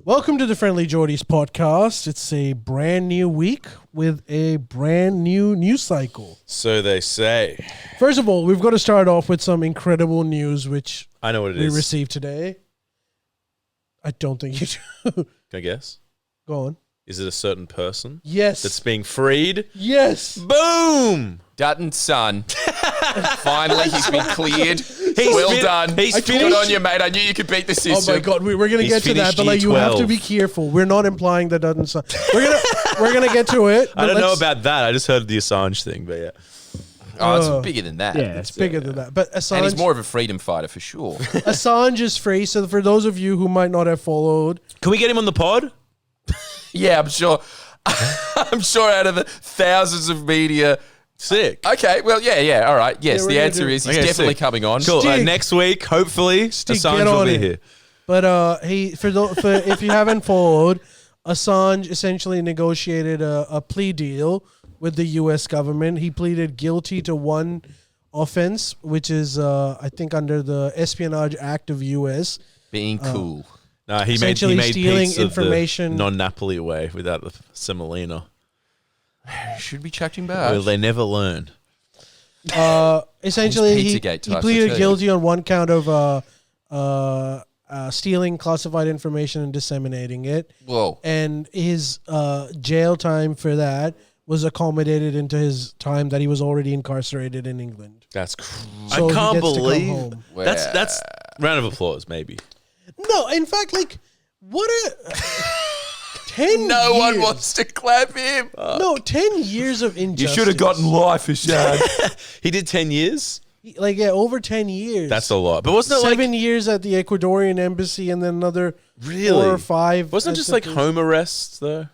Welcome to the Friendly Geordies podcast. It's a brand new week with a brand new news cycle. So they say. First of all, we've got to start off with some incredible news, which I know what it we is. received today. I don't think you do. Can I guess? Go on. Is it a certain person Yes. that's being freed? Yes. Boom! Dutton's son. Finally, he's been cleared. fin- Done. he's Good on you, mate. I knew you could beat the Oh system. my God, we're going to He's get to that, finished but like you have to E12. be careful. We're not implying that doesn't sound. We're gonna get to it. I but don't know let's- about that. I just heard the Assange thing, but yeah. Oh, it's bigger than that. It's bigger than that. But Assange, And he's more of a freedom fighter for sure. Assange is free. So for those of you who might not have followed, Can we get him on the pod? Yeah, I'm sure. I'm sure out of the thousands of media. Sick. Okay, well, yeah, all right. Yes, Yeah, we're the gonna answer do- is he's Okay, definitely sick. coming on. Cool. Stig. Next week, hopefully, Stig, Assange get will on be it. here. But he for if you haven't followed, Assange essentially negotiated a plea deal with the U.S. government. He pleaded guilty to one offense, which is I think under the Espionage Act of U.S. Being cool. No, he Essentially made stealing pizza information. the non-Napoli way without the semolina. Should be chucked him Well, back. they never learn. Essentially, he Pizzagate types, I pleaded tell you. guilty on one count of stealing classified information and disseminating it. Whoa. And his jail time for that was accommodated into his time that he was already incarcerated in England. That's So I he can't gets to come believe home. that's round of applause, maybe. No, in fact, like, what a 10 No one years. wants to clap him. No, 10 years of injustice. life, Ashad. He did 10 years. Like, yeah, over 10 years. That's a lot. But wasn't it 7 years at the Ecuadorian embassy and then another 4 or 5. Wasn't it at just the like prison. home arrests though?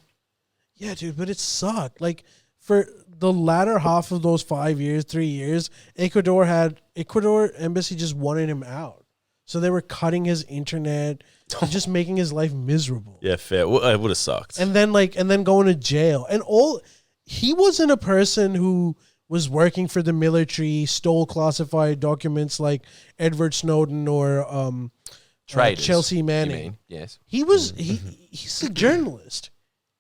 Yeah, dude, but it sucked. Like, for the latter half of those 5 years, 3 years, Ecuador embassy just wanted him out. So they were cutting his internet, and just making his life miserable. Yeah, fair. Well, it would have sucked. And then going to jail. And he wasn't a person who was working for the military, stole classified documents like Edward Snowden or Traders, Chelsea you Manning. mean? Yes. He was he's a journalist.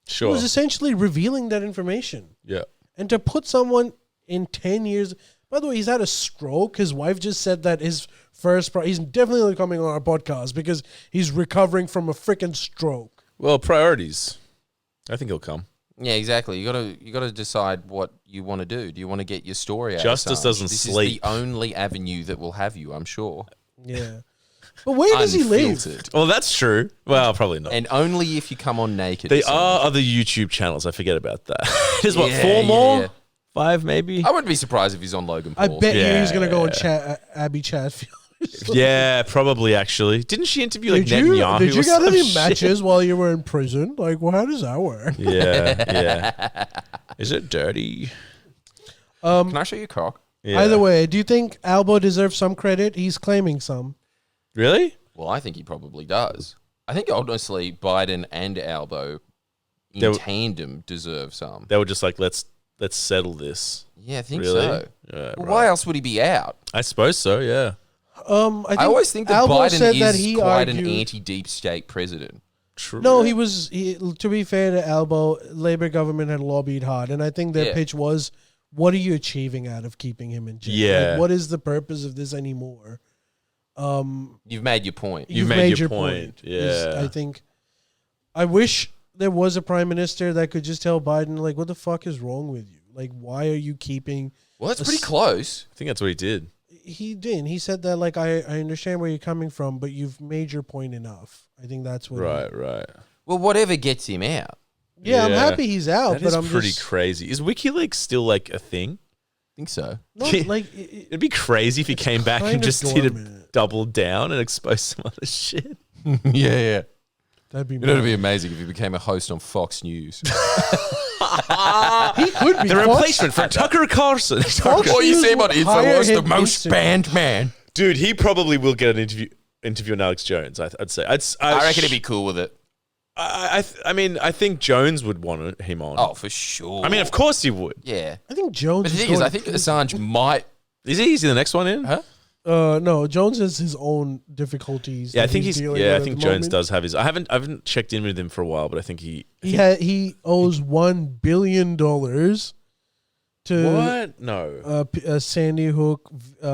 Sure. He was essentially revealing that information. Yeah. And to put someone in 10 years, by the way, he's had a stroke. His wife just said that his he's definitely coming on our podcast because he's recovering from a freaking stroke. Well, priorities. I think he'll come. Yeah, exactly. You gotta decide what you want to do. Do you want to get your story out? Justice Assange? doesn't This sleep. is the only avenue that will have you, I'm sure. Yeah. But where does he live? Unfiltered. Well, that's true. Well, probably not. And only if you come on naked. There Assange. are other YouTube channels. I forget about that. There's what, Yeah, 4 more? yeah. 5 maybe? I wouldn't be surprised if he's on Logan I Paul. bet you he's going to go Yeah. and chat Abby Chatfield. Yeah, probably actually. Didn't she interview like Did you Netanyahu? did you or get some any shit? matches while you were in prison? Like, well, how does that work? Yeah. Is it dirty? Can I show you a cock? Yeah. Either way, do you think Albo deserves some credit? He's claiming some. Really? Well, I think he probably does. I think honestly, Biden and Albo in They were- tandem deserve some. They were just like, let's settle this. Yeah, I think Really? so. Yeah, Well, right. why else would he be out? I suppose so, yeah. I always think that Albo Biden said is that he quite an argued- anti-deep state president. True. No, to be fair to Albo, Labour government had lobbied hard, and I think their Yeah. pitch was, what are you achieving out of keeping him in jail? Yeah. Like, what is the purpose of this anymore? You've made your point. You've made your point. is, Yeah. I think, I wish there was a prime minister that could just tell Biden, like, what the fuck is wrong with you? Like, why are you keeping... Well, that's pretty close. I think that's what he did. He did. He said that, like, I understand where you're coming from, but you've made your point enough. I think that's what... Right. Well, whatever gets him out. Yeah, I'm Yeah. happy he's out, That but is I'm pretty just... crazy. Is WikiLeaks still like a thing? I think so. Not, like, It'd be crazy if he came back and kinda just did a dormant. double down and exposed some other shit. yeah. that'd be... You know, it'd be amazing if he became a host on Fox News. He could be. The replacement for Tucker Carlson. Fox Or you News see him on would hire Infowars, the him most instantly. banned man. Dude, he probably will get an interview on Alex Jones. I'd say. I reckon he'd be cool with it. I mean, I think Jones would want him on. Oh, for sure. I mean, of course he would. Yeah. I think Jones. But the thing is, I think Assange might. Is he the next one in? Huh? No, Jones has his own difficulties. Yeah, I that think he's. dealing Yeah, with I think at the Jones moment. does have his. I haven't checked in with him for a while, but I think he. He owes $1 billion to What? No. Sandy Hook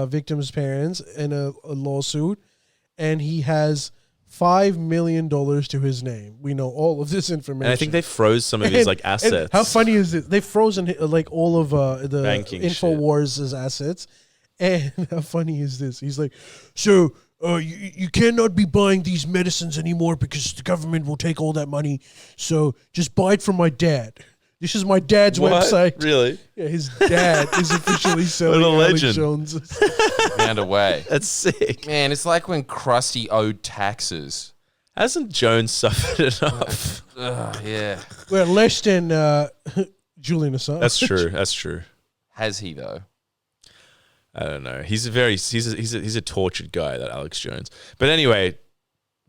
victims' parents in a lawsuit, and he has $5 million to his name. We know all of this information. And I think they froze some of his like And assets. how funny is it? They've frozen like all of the Banking shit. Infowars' assets. And how funny is this? He's like, so you cannot be buying these medicines anymore because the government will take all that money. So just buy it from my dad. This is my dad's What? website. Really? Yeah, his dad is officially selling What a Alex legend. Jones. Found a way. That's sick. Man, it's like when Krusty owed taxes. Hasn't Jones suffered enough? Ugh, yeah. We're less than Julian Assange. That's true. That's true. Has he though? I don't know. He's a tortured guy, that Alex Jones. But anyway,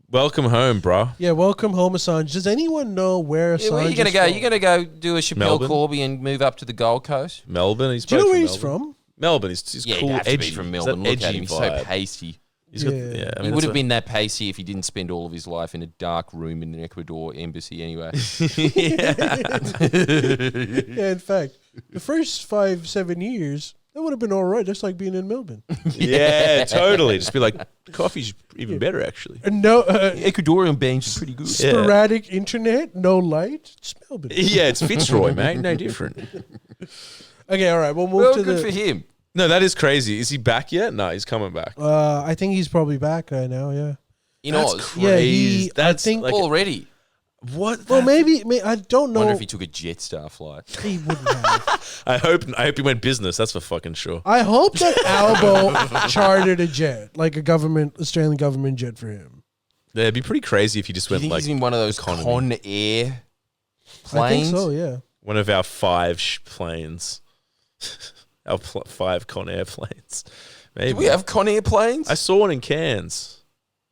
welcome home, bro. Yeah, welcome home, Assange. Does anyone know where Assange Yeah, where are you gonna is go? from? You gonna go do a Chappelle Melbourne? Corby and move up to the Gold Coast? Melbourne. He's Do you know both where he's Melbourne. from? Melbourne. He's Yeah, cool, he'd have to edgy. be from He's Melbourne. that Look at edgy him; he's so vibe. pasty. He's got, Yeah. yeah. I mean, He that's would have what- been that pasty if he didn't spend all of his life in a dark room in the Ecuador embassy. Anyway, Yeah, in fact, the first 5-7 years, that would have been all right. Just like being in Melbourne. Yeah, totally. Just be like, coffee's even better, actually. And no Ecuadorian beans is pretty good. sporadic internet, no light. It's Melbourne. Yeah, it's Fitzroy, mate. No different. Okay, all right. We'll move Well, to good the. for him. No, that is crazy. Is he back yet? No, he's coming back. I think he's probably back right now. Yeah. In That's Oz crazy. Yeah, he- I That's think- like already. what? Well, maybe I don't know. Wonder if he took a Jetstar flight. He wouldn't have. I hope he went business. That's for fucking sure. I hope that Albo chartered a jet, like a Australian government jet for him. Yeah, it'd be pretty crazy if he just Do you went think like he's in one of those economy. Con Air I planes? think so. Yeah. one of our 5 planes. Our 5 Conair planes. Maybe. Do we have Con Air planes? I saw one in Cairns.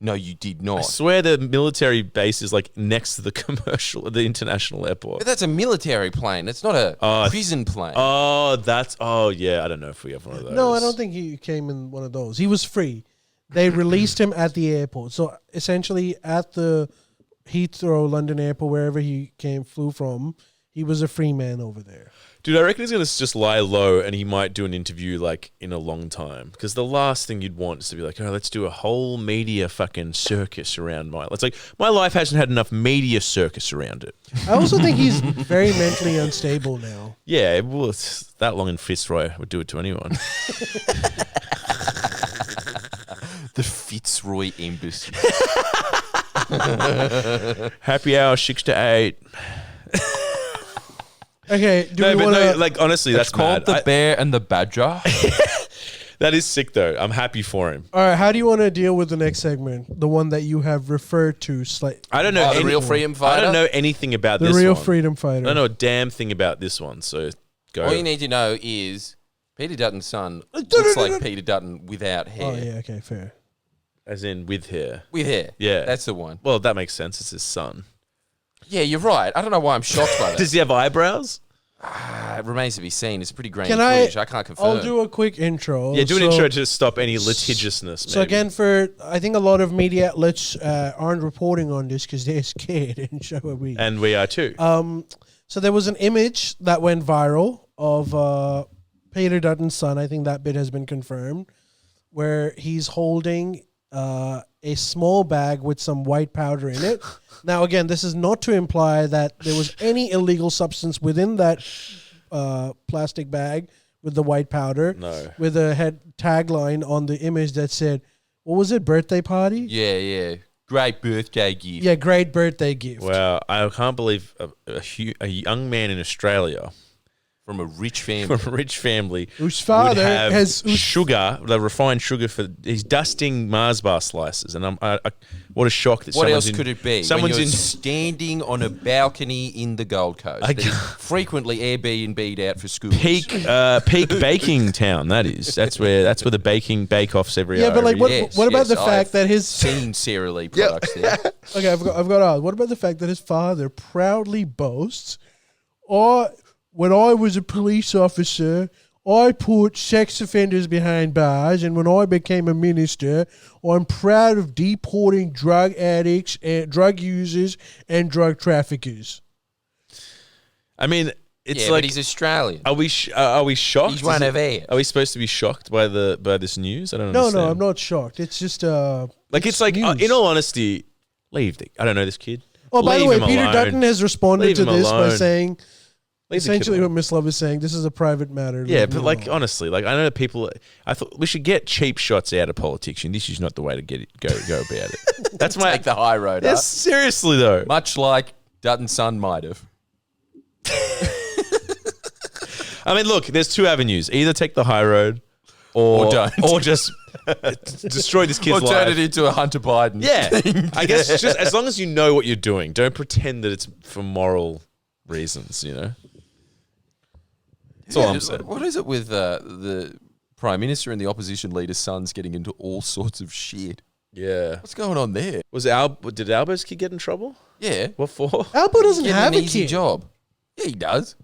No, you did I not. swear the military base is like next to the the international airport. But that's a military plane. It's not a Oh, prison plane. Oh yeah. I don't know if we have one of those. No, I don't think he came in one of those. He was free. They released him at the airport. So essentially, at the Heathrow, London airport, wherever he flew from, he was a free man over there. Dude, I reckon he's going to just lie low and he might do an interview like in a long time. Because the last thing you'd want is to be like, oh, let's do a whole media fucking circus around my life. It's like, my life hasn't had enough media circus around it. I also think he's very mentally unstable now. Yeah, well, it's that long in Fitzroy would do it to anyone. The Fitzroy Embassy. Happy hour 6 to 8. Okay, do No, we but want no, to? like honestly, It's that's called mad. The Bear and the Badger. That is sick though. I'm happy for him. All right, how do you want to deal with the next segment? The one that you have referred to, I don't know. Oh, the real freedom fighter. I don't know anything about the this real one. freedom fighter. I don't know a damn thing about this one. So go. All you need to know is Peter Dutton's son looks like Peter Dutton without hair. Oh yeah, okay, fair. As in with hair. With hair. Yeah. That's the one. Well, that makes sense. It's his son. Yeah, you're right. I don't know why I'm shocked by that. Does he have eyebrows? It remains to be seen. It's pretty grainy Can I? footage. I can't confirm. I'll do a quick intro. Yeah, do an So- intro to stop any litigiousness. So maybe. again, I think a lot of media outlets aren't reporting on this because they're scared, and so are we. And we are too. So there was an image that went viral of Peter Dutton's son. I think that bit has been confirmed, where he's holding a small bag with some white powder in it. Now, again, this is not to imply that there was any illegal substance within that plastic bag with the white powder. No. With a head tagline on the image that said, "What was it? Birthday party? Yeah, yeah. Great birthday gift. Yeah, great birthday gift." Wow, I can't believe a young man in Australia From a rich family. from a rich family Whose father would have has sugar, the refined sugar for. He's dusting Mars bar slices, and what a shock that. What someone's else could it be? Someone's when you're in. standing on a balcony in the Gold Coast that is frequently Airbnb'd out for schools. Peak baking town. That's where the baking bake-offs every Yeah, hour. but like, every what year. about the I've fact that his seen Sara Lee products there. okay, I've got to ask, what about the fact that his father proudly boasts, "Or when I was a police officer, I put sex offenders behind bars, and when I became a minister, I'm proud of deporting drug addicts, and drug users, and drug traffickers. I mean, it's yeah, like, but he's Australian. are we shocked? He's one of ours. Are we supposed to be shocked by this news? I don't No, understand. I'm not shocked. It's just Like it's like, news. in all honesty, I don't know this kid. Oh, by the Leave way, him Peter alone. Dutton has responded Leave to him this by alone. saying Leave the kid essentially alone. what Miss Love is saying. This is a private matter. Yeah, Leave but him like alone. honestly, like I know that people. I thought we should get cheap shots out of politics, and this is not the way to go about it. That's my. Take the high road. Yeah, Huh? seriously though. Much like Dutton's son might have. I mean, look, there's two avenues: either take the high road, or don't. or just destroy this kid's Or turn life. it into a Hunter Biden. Yeah, thing. I guess just as long as you know what you're doing, don't pretend that it's for moral reasons. You know, that's all I'm saying. What is it with the Prime Minister and the opposition leader's sons getting into all sorts of shit? Yeah, What's going on there? did Albo's kid get in trouble? Yeah. What for? Albo doesn't Getting have an a easy kid. job. Yeah, he does.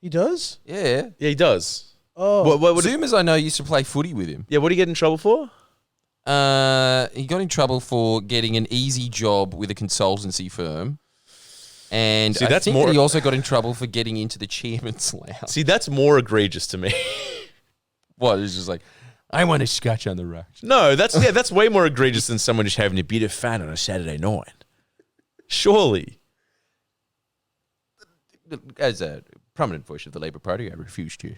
He does. Yeah. Yeah, he does. Oh, What Zoomers I know used to play footy with him. yeah, what did he get in trouble for? He got in trouble for getting an easy job with a consultancy firm. And See, I that's think more- that he also got in trouble for getting into the chairman's lounge. See, that's more egregious to me. What? It's just like, I want to scratch on the rocks. No, that's way more egregious than someone just having a bit of fun on a Saturday night. Surely. As a prominent voice of the Labour Party, I refuse to.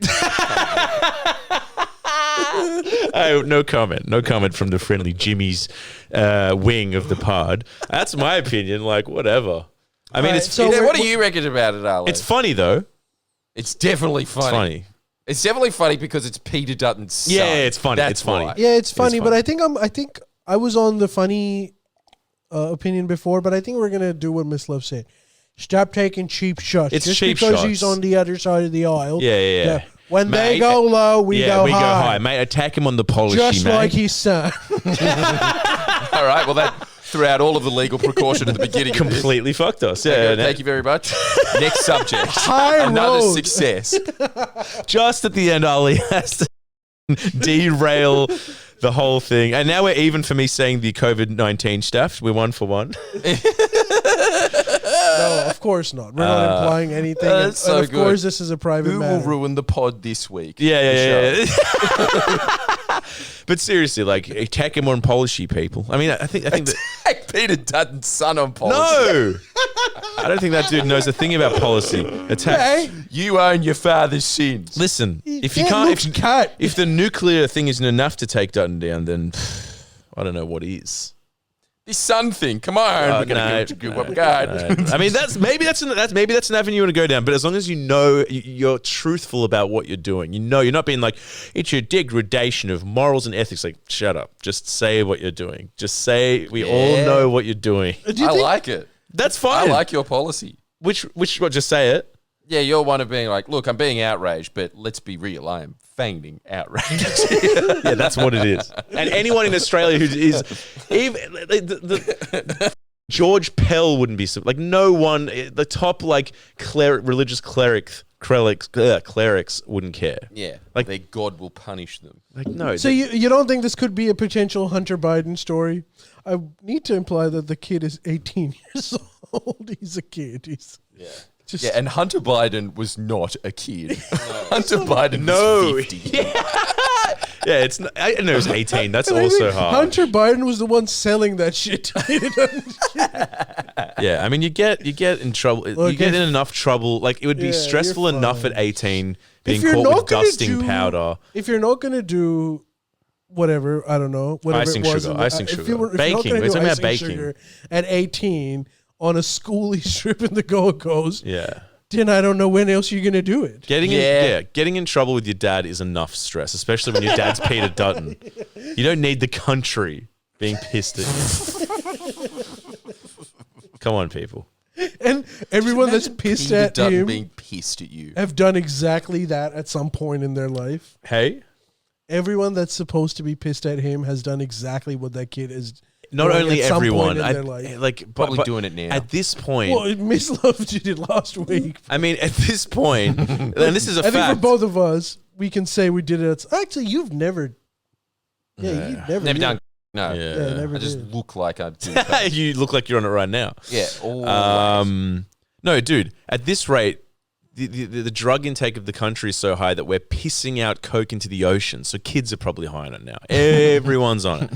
Oh, no comment. No comment from the friendly Jimmy's wing of the pod. That's my opinion. Like, whatever. I mean, Alright, it's so Yeah, we're- what do you reckon about it, Ale? it's funny though. It's definitely funny. It's funny. It's definitely funny because it's Peter Dutton's son. Yeah, it's funny. That's It's funny. why. yeah, it's funny, but funny. I think I was on the funny opinion before, but I think we're gonna do what Miss Love said. Stop taking cheap shots. It's just cheap because shots. he's on the other side of the aisle. Yeah. When they Mate, go low, we go high. Mate, attack him on the policy, Just mate. like his son. All right, well, that threw out all of the legal precaution at the beginning. of this. Completely fucked us. Okay, Yeah, thank you very much. Next subject. High Another road. success. Just at the end, Ali has to derail the whole thing. And now we're even for me saying the COVID-19 stuff. We're 1 for 1. No, of course not. We're not implying anything. that's so and of good. course, this is a private Who matter. will ruin the pod this week? Yeah. But seriously, like, attack him on policy, people. I mean, I think that... Attack Peter Dutton's son on policy. No! I don't think that dude knows a thing about policy. Attack... Hey, You own your father's sins. Listen, if you yeah, can't... looks cut. If the nuclear thing isn't enough to take Dutton down, then I don't know what is. This son thing. Come on. We're going to go up guard. I mean, maybe that's an avenue you want to go down. But as long as you know you're truthful about what you're doing, you know you're not being like it's a degradation of morals and ethics. Like, shut up. Just say what you're doing. Just say we all Yeah. know what you're doing. Do you I think- like it. That's I fine. like your policy. Which what? Just say it. Yeah, you're one of being like, look, I'm being outraged, but let's be real. I am feigning outrage. Yeah, that's what it is. And anyone in Australia who is even George Pell wouldn't be like no one. The top like religious clerics wouldn't care. Yeah, Like- like their God will punish them. Like no. So you don't think this could be a potential Hunter Biden story? I need to imply that the kid is 18 years old. He's a kid. He's just Yeah, and Hunter Biden was not a kid. Hunter Biden No. was 50. Yeah, it's. I know it's 18. That's And I also think hard. Hunter Biden was the one selling that shit to Peter Dutton. Yeah, I mean, you get in trouble. Look, you get if- in enough trouble. Like it would be Yeah, stressful you're enough fine. at 18 being If you're caught not with gonna dusting do- powder. If you're not gonna do whatever, I don't know, whatever Icing it was, sugar, in the- icing if sugar. you were- if you're not Baking, gonna we're do talking about icing baking. sugar at 18 on a schoolie trip in the Gold Coast, Yeah. then I don't know when else you're gonna do it. Getting in trouble with your dad is enough stress, especially when your dad's Peter Dutton. You don't need the country being pissed at you. Come on, people. And everyone that's pissed Peter at Dutton him being pissed at you. have done exactly that at some point in their life. Hey, Everyone that's supposed to be pissed at him has done exactly what that kid is. not doing only at some everyone. point in I, their life. like Probably but doing it now. At this point, Well, Miss Love did it last week. I mean, at this point, and this is a I think for fact. both of us, we can say we did it. Actually, you've never. Yeah, you've never Never did. done. No. Yeah, never I just did. look like I do. You look like you're on it right now. Yeah. Always. No, dude. At this rate, the drug intake of the country is so high that we're pissing out coke into the ocean. So kids are probably high on it now. Everyone's on it.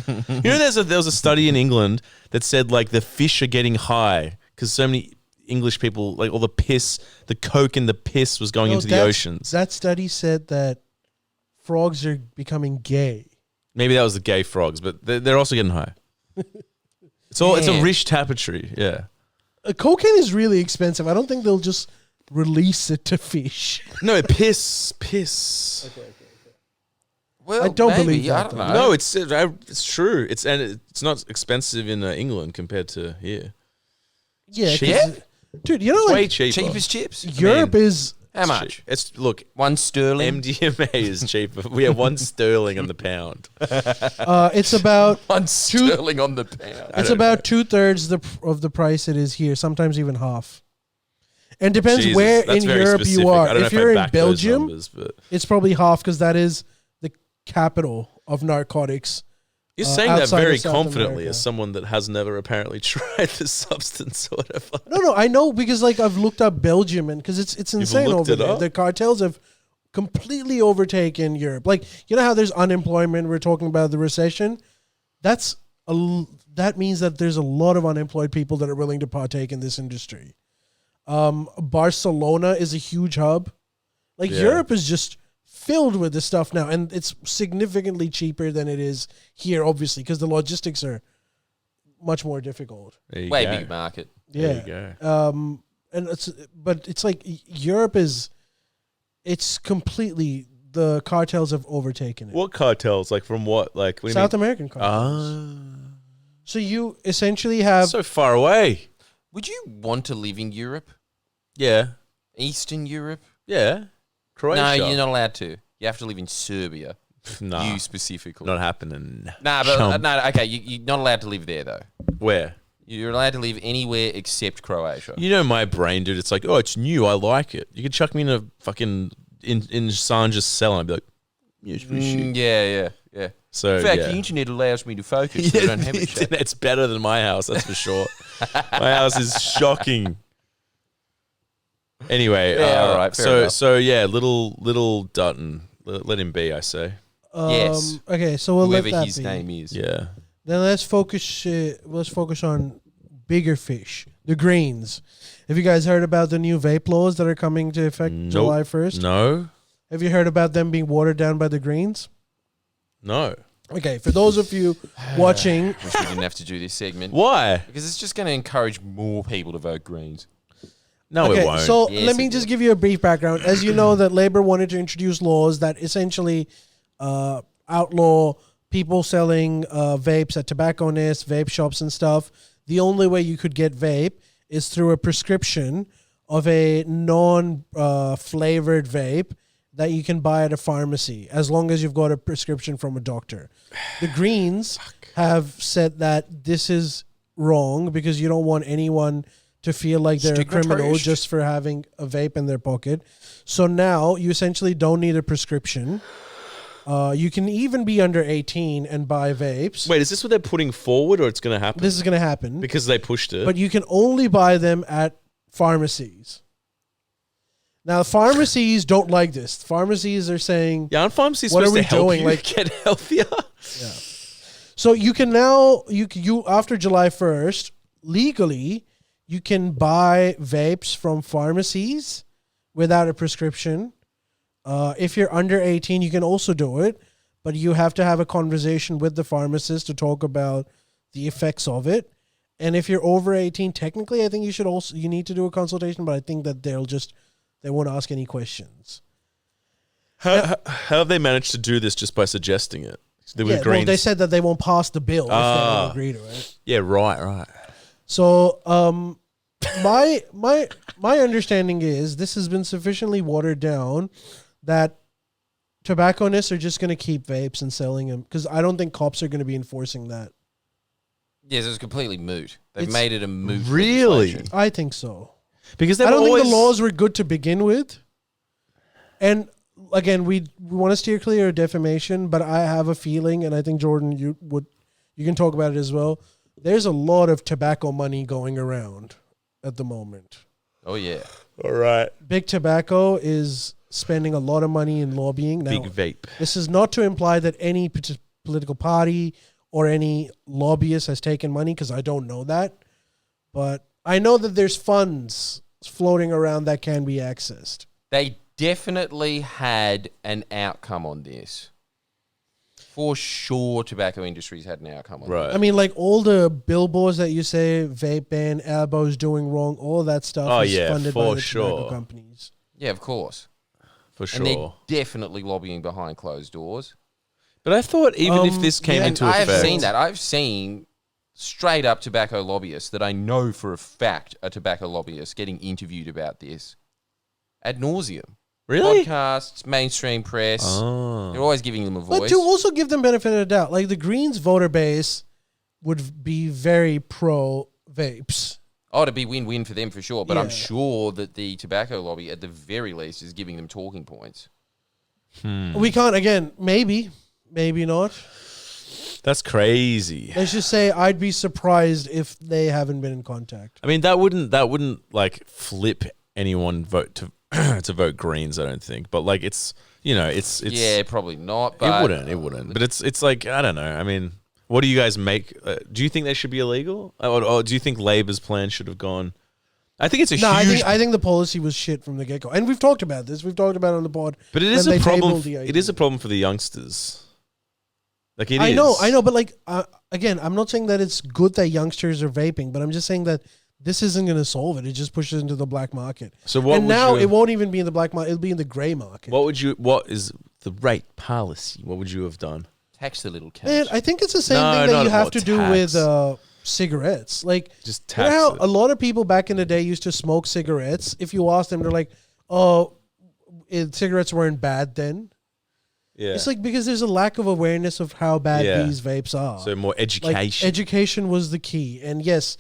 You know, there was a study in England that said like the fish are getting high because so many English people, like all the piss, the coke in the piss was going into the oceans. That study said that frogs are becoming gay. Maybe that was the gay frogs, but they're also getting high. It's a Man. rich tapestry. Yeah. Cocaine is really expensive. I don't think they'll just release it to fish. No, piss. Well, I don't maybe, believe that, I don't though. know. No, it's true. It's not expensive in England compared to here. Yeah, 'cause- Cheap? dude. You know, Way like cheaper. Cheap as chips. Europe is. How much? It's look. One sterling. MDMA is cheaper. We have 1 sterling on the pound. It's about. One sterling on the pound. It's about 2/3 of the price it is here. Sometimes even half. And depends Jesus, where that's in very Europe specific. you I are. don't know If I you're in back those Belgium, numbers, but it's probably half because that is the capital of narcotics. you're saying that outside of very South confidently America. as someone that has never apparently tried the substance or whatever. No, I know because like I've looked up Belgium and because it's insane looked over it there. up? The cartels have completely overtaken Europe. Like you know how there's unemployment. We're talking about the recession. That means that there's a lot of unemployed people that are willing to partake in this industry. Barcelona is a huge hub. Like Yeah. Europe is just filled with this stuff now, and it's significantly cheaper than it is here, obviously, because the logistics are much more difficult. There you Way go. big market. Yeah. There you go. And it's like Europe it's completely, the cartels have overtaken it. What cartels? Like from what? Like what do you South mean? American cartels. Ah, So you essentially have so far away. Would you want to live in Europe? Yeah, Eastern Europe? yeah. Croatia. No, you're not allowed to. You have to live in Serbia. Nah, You specifically. not happening. Nah, but Chum. no. Okay, you're not allowed to live there though. Where? You're allowed to live anywhere except Croatia. You know my brain, dude. It's like, oh, it's new. I like it. You could chuck me in a fucking in Sanja's cell, and I'd be like, yeah, it's pretty shit. Yeah. So In fact, yeah. the internet allows me to focus. So I don't have the it shut. internet's better than my house, that's for sure. My house is shocking. Anyway, Yeah, all right, fair enough. so yeah, little Dutton, let him be. I say, Yes. Okay, so we'll Whoever let that his be. name is. yeah. Then let's focus on bigger fish, the greens. Have you guys heard about the new vape laws that are coming to effect Nope. July 1st? No, Have you heard about them being watered down by the greens? no. Okay, for those of you watching, Wish we didn't have to do this segment. Why? Because it's just going to encourage more people to vote Greens. No, okay, it won't. so Yes, let me it just will. give you a brief background. As you know, that Labor wanted to introduce laws that essentially outlaw people selling vapes at tobacconists, vape shops, and stuff. The only way you could get vape is through a prescription of a non-flavored vape that you can buy at a pharmacy, as long as you've got a prescription from a doctor. The Greens have said that this is wrong because you don't want anyone to feel like they're a criminal Stigmatized. just for having a vape in their pocket. So now you essentially don't need a prescription. You can even be under 18 and buy vapes. Wait, is this what they're putting forward, or it's going to happen? This is going to happen. Because they pushed it. But you can only buy them at pharmacies. Now, pharmacies don't like this. Pharmacies are saying, yeah, aren't pharmacies What are supposed we to help doing? you Like- get healthier? so you can now, you after July 1st, legally, you can buy vapes from pharmacies without a prescription. If you're under 18, you can also do it, but you have to have a conversation with the pharmacist to talk about the effects of it. And if you're over 18, technically, I think you need to do a consultation, but I think that they won't ask any questions. How have they managed to do this just by suggesting it? With Yeah, well, Greens? they said that they won't pass the bill if they Ah. don't agree to it. Yeah, right. So, my understanding is this has been sufficiently watered down that tobacconists are just going to keep vapes and selling them because I don't think cops are going to be enforcing that. Yes, it's completely moot. They've It's- made it a moot. Really? legislation. I think so. Because I they've don't always think the laws were good to begin with. And again, we want to steer clear of defamation, but I have a feeling, and I think Jordan, you can talk about it as well. There's a lot of tobacco money going around at the moment. Oh yeah. All right. Big Tobacco is spending a lot of money in lobbying. Now, Big vape. this is not to imply that any political party or any lobbyist has taken money, because I don't know that. But I know that there's funds floating around that can be accessed. They definitely had an outcome on this. For sure, tobacco industries had an outcome on Right. this. I mean, like all the billboards that you say, vape ban, elbows doing wrong, all that stuff Oh, is yeah, funded for by the tobacco sure. companies. Yeah, of course. For And they're sure. definitely lobbying behind closed doors. But I thought even if this came yeah, into I effect. have seen that. I've seen straight up tobacco lobbyists that I know for a fact are tobacco lobbyists getting interviewed about this ad nauseum. Really? Podcasts, mainstream press. Oh. They're always giving them a voice. But to also give them benefit of the doubt, like the Greens voter base would be very pro vapes. Oh, to be win-win for them for sure. But I'm Yeah. sure that the tobacco lobby, at the very least, is giving them talking points. We can't, again, maybe not. That's crazy. Let's just say I'd be surprised if they haven't been in contact. I mean, that wouldn't like flip anyone vote to to vote Greens. I don't think, but like it's Yeah, probably not. But it wouldn't. But it's like I don't know. I mean, what do you guys make? Do you think they should be illegal, or do you think Labor's plan should have gone? I think it's a No, huge. I think the policy was shit from the get go, and we've talked about this. We've talked about it on the pod. but it is when a they problem. tabled the It is a problem for the youngsters. Like it I is. know, but like again, I'm not saying that it's good that youngsters are vaping, but I'm just saying that this isn't going to solve it. It just pushes it into the black market. So what? And would now you, it won't even be in the black market; it'll be in the gray market. What is the right policy? What would you have done? tax the little cat. Man, I think it's the same No, thing that not you have about to do tax. with cigarettes. Like, Just you know tax how it. a lot of people back in the day used to smoke cigarettes. If you ask them, they're like, "Oh, cigarettes weren't bad then." Yeah. It's like because there's a lack of awareness of how bad Yeah. these vapes are. So more Like, education. education was the key, and yes,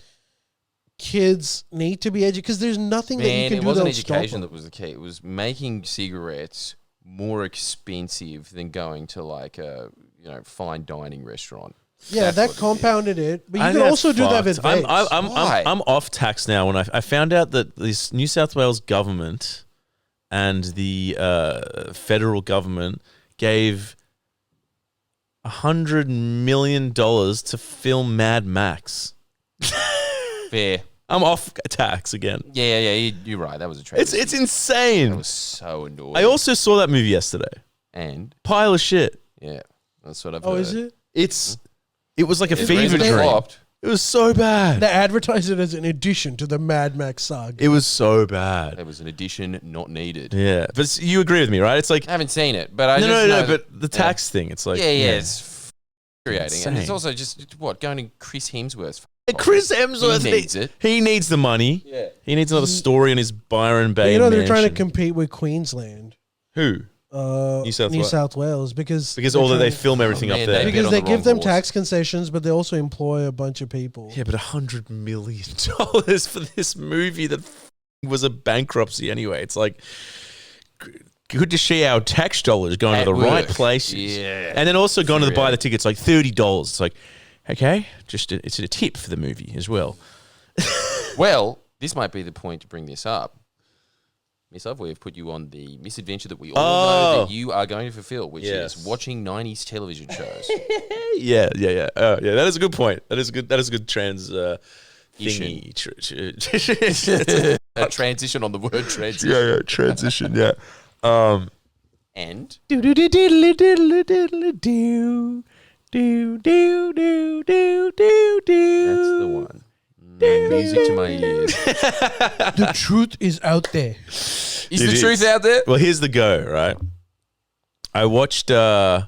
kids need to be educated because there's nothing that you Man, can it do wasn't that'll stop education them. that was the key. It was making cigarettes more expensive than going to like a fine dining restaurant. Yeah, That's that what it is. compounded it. But I you think can that's also do that with fucked. vapes. Why? I'm off tax now. When I found out that this New South Wales government and the federal government gave $100 million to film Mad Max. Fair. I'm off tax again. Yeah, you're right. That was a tragedy. It's That insane. was so annoying. I also saw that movie yesterday. and Pile of shit. yeah, that's what I've Oh, heard. is it? It was like a It fever really dream. flopped. It was so bad. They advertise it as an addition to the Mad Max saga. It was so bad. It was an addition not needed. Yeah, but you agree with me, right? It's like I haven't seen it, but I no, just no, know no. that- But the tax thing, it's like it's infuriating, and it's Insane. also just going to Chris Hemsworth's. Chris Hemsworth He needs it. He needs the money. Yeah. He needs another story on his Byron But Bay. you know they're trying to mansion. compete with Queensland, Who? New South South, Wa- Wales, because Because they're all that they trying- film everything Oh, up man, there. they've been because on they the give wrong them horse. tax concessions, but they also employ a bunch of people. Yeah, but $100 million for this movie that was a bankruptcy anyway. It's like good to see our tax dollars going At to the right work. places. Yeah. And then also going to buy Yeah. the tickets like $30. It's like, okay, it's a tip for the movie as well. Well, this might be the point to bring this up. Miss Love, we have put you on the misadventure that we all know Oh. that you are going to fulfill, which Yes. is watching 90s television shows. Yeah. Oh, yeah, that is a good point. That is a good trans Ition. thingy. A transition on the word transition. yeah, transition, yeah. And Do do do diddly diddly diddly do do do do do do do. that's the one. Music to my ears. The truth is out there. Is It the is. truth out there? Well, here's the go, right? I watched I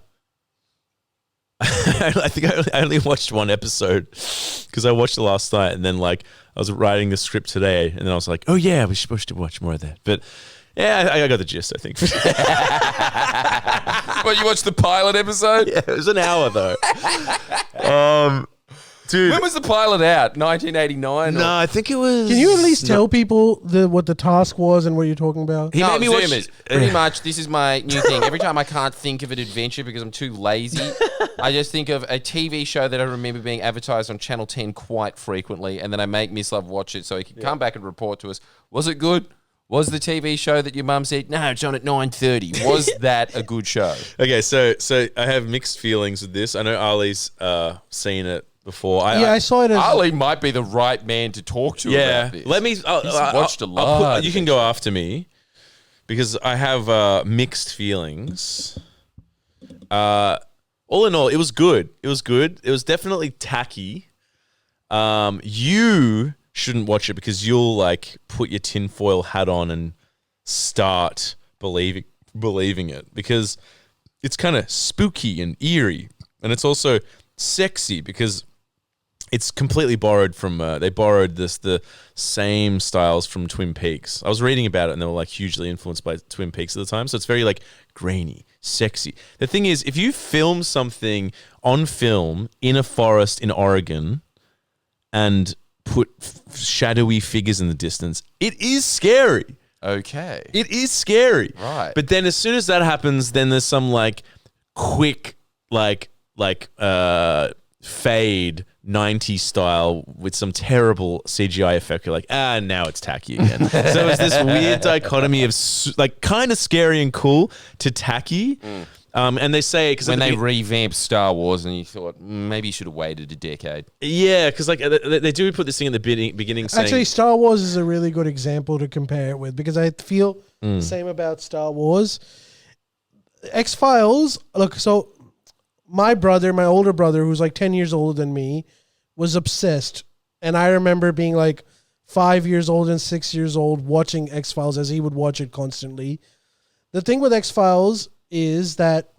think I only watched one episode because I watched it last night and then like I was writing the script today and then I was like, oh yeah, we're supposed to watch more of that. But yeah, I got the gist, I think. Well, you watched the pilot episode? Yeah, it was an hour though. Dude. When was the pilot out? 1989? No, I think it was. Can you at least tell people what the task was and what you're talking about? He made me watch. Zoomers. Pretty much, this is my new thing. Every time I can't think of an adventure because I'm too lazy, I just think of a TV show that I remember being advertised on Channel 10 quite frequently, and then I make Miss Love watch it so he can come back and report to us. Was it good? Was the TV show that your mum said, no, it's on at 9:30? Was that a good show? Okay, so I have mixed feelings with this. I know Ali's seen it before. I saw it as Ali might be the right man to talk to about this. Let me. He's watched a lot. You can go after me because I have mixed feelings. All in all, it was good. It was good. It was definitely tacky. You shouldn't watch it because you'll like put your tinfoil hat on and start believing it because it's kind of spooky and eerie, and it's also sexy because it's completely borrowed from. They borrowed the same styles from Twin Peaks. I was reading about it, and they were like hugely influenced by Twin Peaks at the time. So it's very like grainy, sexy. The thing is, if you film something on film in a forest in Oregon, and put shadowy figures in the distance, it is scary. Okay. It is scary. Right. But then as soon as that happens, then there's some like quick fade 90s style with some terrible CGI effect. You're like, now it's tacky again. So it's this weird dichotomy of like kind of scary and cool to tacky. And they say because when they revamped Star Wars, and you thought maybe you should have waited a decade. Yeah, because like they do put this thing in the beginning. Saying, actually, Star Wars is a really good example to compare it with because I feel the same about Star Wars. X-Files. Look, so my older brother, who's like 10 years older than me, was obsessed, and I remember being like 5 years old and 6 years old watching X-Files as he would watch it constantly. The thing with X-Files is that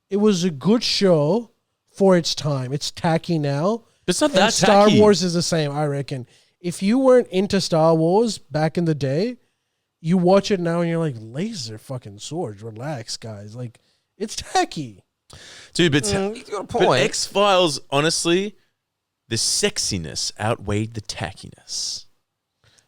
it was a good show for its time. It's tacky now. It's not and that Star tacky. Wars is the same, I reckon. If you weren't into Star Wars back in the day, you watch it now and you're like, laser fucking swords, relax, guys. Like, it's tacky. Dude, but, He's got a but point. X-Files, honestly, the sexiness outweighed the tackiness.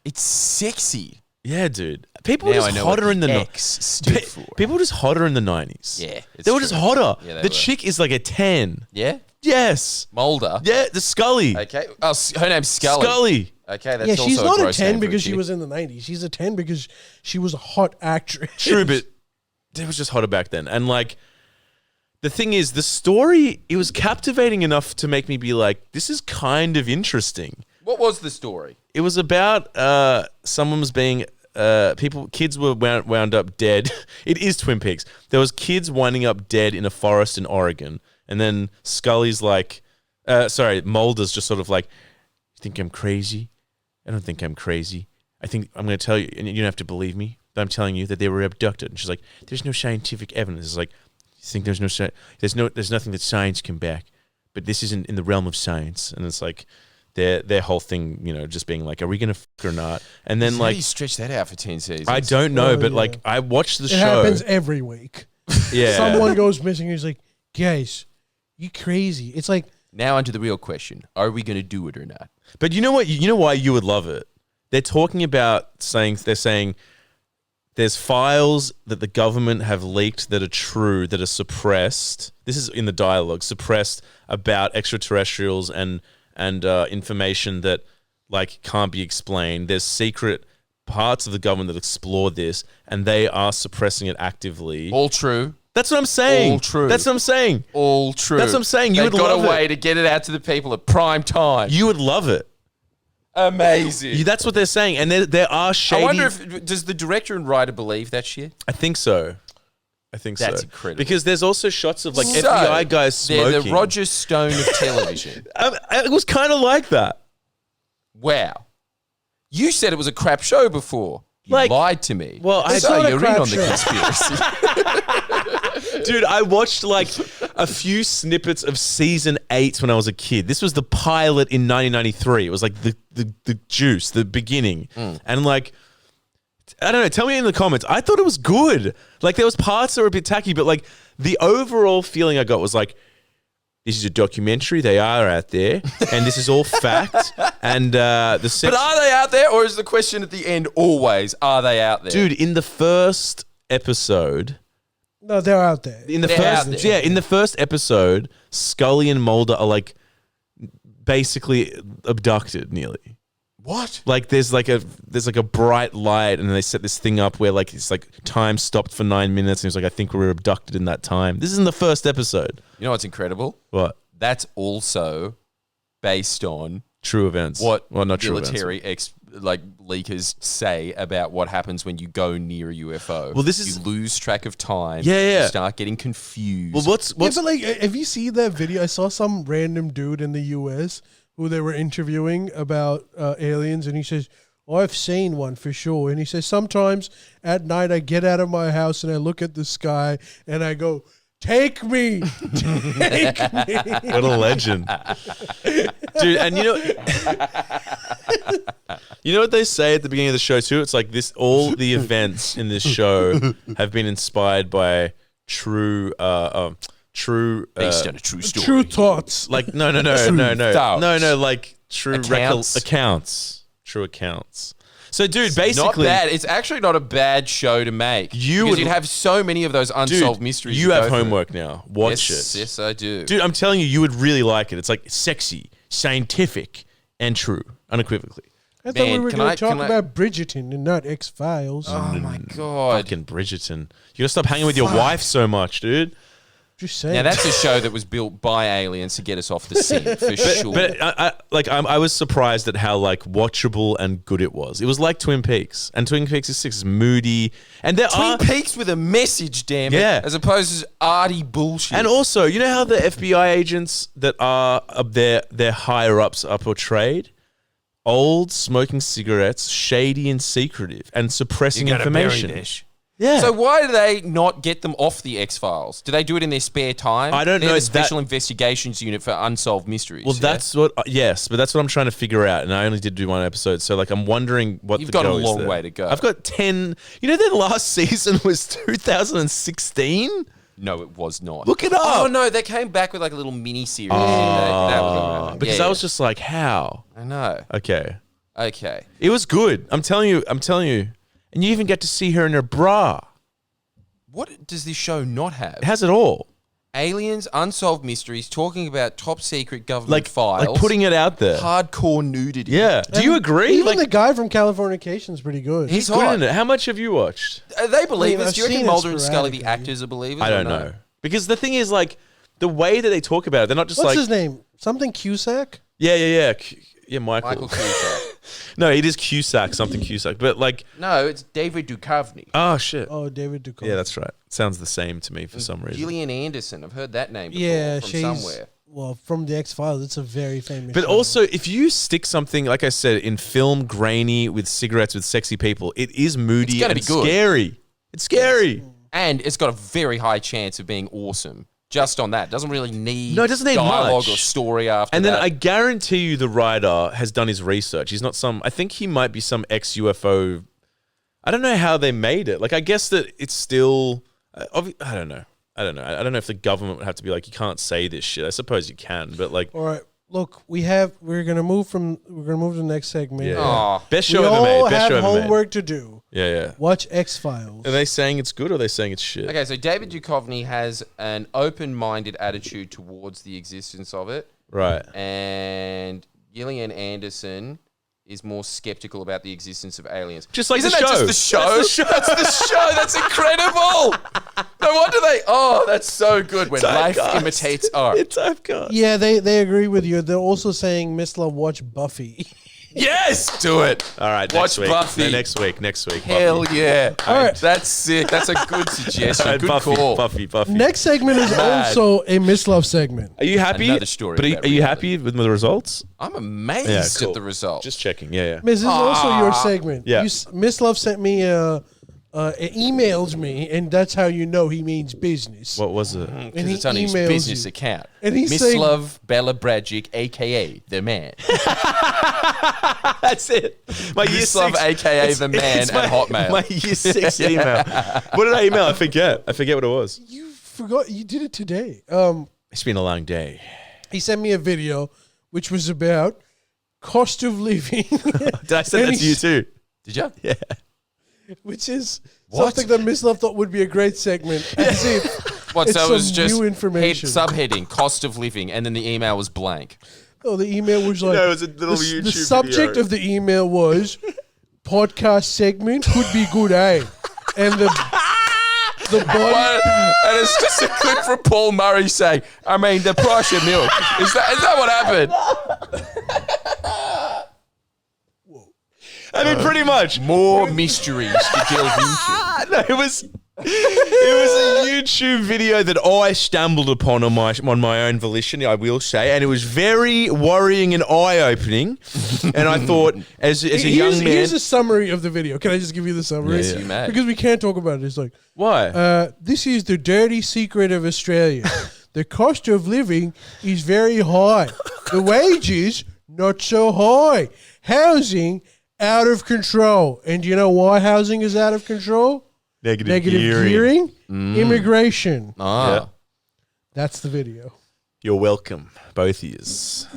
It's sexy. Yeah, dude. People were Now I just know hotter what in the the X stood for. People were just hotter in the 90s. Yeah, it's they were just true. hotter. Yeah, they the were. chick is like a 10. Yeah? Yes. Mulder. Yeah, the Scully. Okay. Oh, her name's Scully. Scully. Okay, that's Yeah, also she's not a gross 10 name for because she chick. was in the 90s. She's a 10 because she was a hot actress. True, but it was just hotter back then. And like, the thing is, the story, it was captivating enough to make me be like, this is kind of interesting. What was the story? It was about someone was being kids were wound up dead. It is Twin Peaks. There was kids winding up dead in a forest in Oregon, and then Scully's like, Mulder's just sort of like, you think I'm crazy? I don't think I'm crazy. I think I'm going to tell you, and you don't have to believe me, but I'm telling you that they were abducted. And she's like, there's no scientific evidence. It's like, you think there's nothing that science can back, but this isn't in the realm of science. And it's like, their whole thing, just being like, are we going to fuck or not? And then How like, do you stretch that out for 10 seasons? I don't know, but yeah. like I watched the It show. happens every week. Yeah. Someone goes missing. He's like, guys, you crazy. It's like, Now onto the real question. Are we going to do it or not? But you know what? You know why you would love it? They're talking about they're saying there's files that the government have leaked that are true, that are suppressed. This is in the dialogue, suppressed about extraterrestrials and information that like can't be explained. There's secret parts of the government that explore this, and they are suppressing it actively. All true. That's what I'm saying. All true. That's what I'm saying. All true. That's what I'm saying. You They've would got love a way it. to get it out to the people at prime time. You would love it. Amazing. That's what they're saying, and there are shady. I wonder if does the director and writer believe that shit? I think so. That's incredible. Because there's also shots of like So, FBI guys smoking. They're the Roger Stone of television. It was kind of like that. Wow. You said it was a crap show before. You Like- lied to me. Well, I- It's not a you're in crap on the show. conspiracy. Dude, I watched like a few snippets of season 8 when I was a kid. This was the pilot in 1993. It was like the juice, the beginning. And like, I don't know, tell me in the comments. I thought it was good. Like there was parts that were a bit tacky, but like the overall feeling I got was like, This is a documentary. They are out there, and this is all fact. And the sex, But are they out there, or is the question at the end always, are they out there? dude, in the first episode, No, they're out there. in the They're out first, there. yeah, in the first episode, Scully and Mulder are like basically abducted, nearly. What? Like there's like a bright light, and they set this thing up where like it's like time stopped for 9 minutes, and it's like I think we were abducted in that time. This is in the first episode. You know what's incredible? What? That's also based on True events. what Well, not true events. military leakers say about what happens when you go near a UFO. Well, this is- you lose track of time. Yeah. You start getting confused. Well, what's Yeah, but like, have you seen that video? I saw some random dude in the U.S. who they were interviewing about aliens, and he says, "Oh, I've seen one for sure." And he says, "Sometimes at night I get out of my house and I look at the sky and I go, take me, take me." what a legend, dude? And you know what they say at the beginning of the show too? It's like this: all the events in this show have been inspired by true. based on a true story. True thoughts. Like no, like true Accounts. accounts, true accounts. So, dude, Not basically, bad. It's actually not a bad show to make. You because would- you'd have so many of those unsolved dude, mysteries. you to have go through. homework now. Watch Yes, it, yes, I do. dude. I'm telling you, you would really like it. It's like sexy, scientific, and true, unequivocally. I thought we Man, were can going I- to talk can I- about Bridgerton and not X-Files. Oh my god! Fucking Bridgerton. You gotta stop hanging with your wife so much, dude. Just saying. Now that's a show that was built by aliens to get us off the scent for sure. But I was surprised at how like watchable and good it was. It was like Twin Peaks, and Twin Peaks is 6 is moody, and there Twin are. Peaks with a message, damn it, Yeah. as opposed to arty bullshit. And also, you know how the FBI agents that are up there, their higher ups are portrayed? Old, smoking cigarettes, shady and secretive, and suppressing information. Yeah. So why do they not get them off the X-Files? Do they do it in their spare time? I don't They're know the that- Special Investigations Unit for Unsolved Mysteries. well, yeah? that's what. Yes, but that's what I'm trying to figure out, and I only did do one episode, so like I'm wondering what You've the got a go is long there. way to go. I've got 10. You know, their last season was 2016. No, it was not. Look it up. Oh no, they came back with like a little mini series. Because I was just like, how? I know. Okay, Okay. it was good. I'm telling you, and you even get to see her in her bra. What does this show not have? It has it all. Aliens, unsolved mysteries, talking about top secret government Like files, putting it out there. hardcore nudity. Yeah. Do you agree? Even Like the guy from Californication is pretty good. He's good hot. in it. How much have you watched? Are they believers? I've Do you reckon seen it Mulder and Scully, the sporadically. actors, are believers? I or don't no? know. Because the thing is, like, the way that they talk about it, they're not just What's like, his name? Something Cusack? yeah, Michael. Michael Cusack. No, it is Cusack, something Cusack. But like, No, it's David Duchovny. oh shit. Oh, David Duchovny. Yeah, that's right. Sounds the same to me for some reason. Gillian Anderson. I've heard that name before Yeah, from she's somewhere. well from the X-Files. It's a very famous. But show. also, if you stick something, like I said, in film, grainy, with cigarettes, with sexy people, it is moody It's gonna and be good. scary. It's scary. And it's got a very high chance of being awesome. Just on that. Doesn't really need No, it doesn't need dialogue much. or story after And then that. I guarantee you the writer has done his research. He's not I think he might be some ex-UFO. I don't know how they made it. Like, I guess that it's still, I don't know. I don't know if the government would have to be like, you can't say this shit. I suppose you can, but like, All right. Look, we're gonna move to the next segment. yeah. Aw. Best We show ever all made. Best have show ever made. homework to do. Yeah. Watch X-Files. Are they saying it's good or are they saying it's shit? Okay, so David Duchovny has an open-minded attitude towards the existence of it, Right. and Gillian Anderson is more skeptical about the existence of aliens. Just like Isn't the that show. just the show? That's the show. That's the show. That's incredible. No wonder they. Oh, that's so good when life Zeitgeist. imitates art. It's Typecast. Yeah, they agree with you. They're also saying Miss Love watch Buffy. Yes, do it. All right, Watch next week. Buffy. No, next week. Hell Buffy. yeah! All right. That's sick. That's a good suggestion. All right, Good Buffy, call. Buffy. Next segment is Mad. also a Miss Love segment. Are you happy? Another story But about are you reality. happy with the results? I'm amazed Yeah, cool. at the result. Just checking. Yeah. Miss, this is also your segment. Yeah. Miss Love sent me emailed me, and that's how you know he means business. What was it? And Because he it's on his emails business you. account. And he's Miss saying- Love Bella Bradgick, aka the man. That's it. My year Miss Love, six. aka the man it's at Hotmail. My year 6 email. What did I email? I forget what it was. You forgot you did it today. It's been a long day. He sent me a video which was about cost of living, Did I send And that to you he's- too? Did you? Yeah. which is What? something that Miss Love thought would be a great segment. As if What? It's So it was some just new information. subheading cost of living, and then the email was blank. oh, the email was like No, it was a little the YouTube subject video. of the email was podcast segment could be good, eh? And the body. And it's just a clip from Paul Murray saying, "I mean, the price of milk is that what happened?" I mean, pretty much. More mysteries to delve into. No, it was a YouTube video that I stumbled upon on my own volition, I will say, and it was very worrying and eye opening. And I thought, as a young man, Here's a summary of the video. Can I just give you the summary? Yes, you may. Because we can't talk about it. It's like, why? this is the dirty secret of Australia. The cost of living is very high. The wages, not so high. Housing, out of control. And do you know why housing is out of control? Negative gearing. Immigration. Ah. Yeah. That's the video. You're welcome, both ears.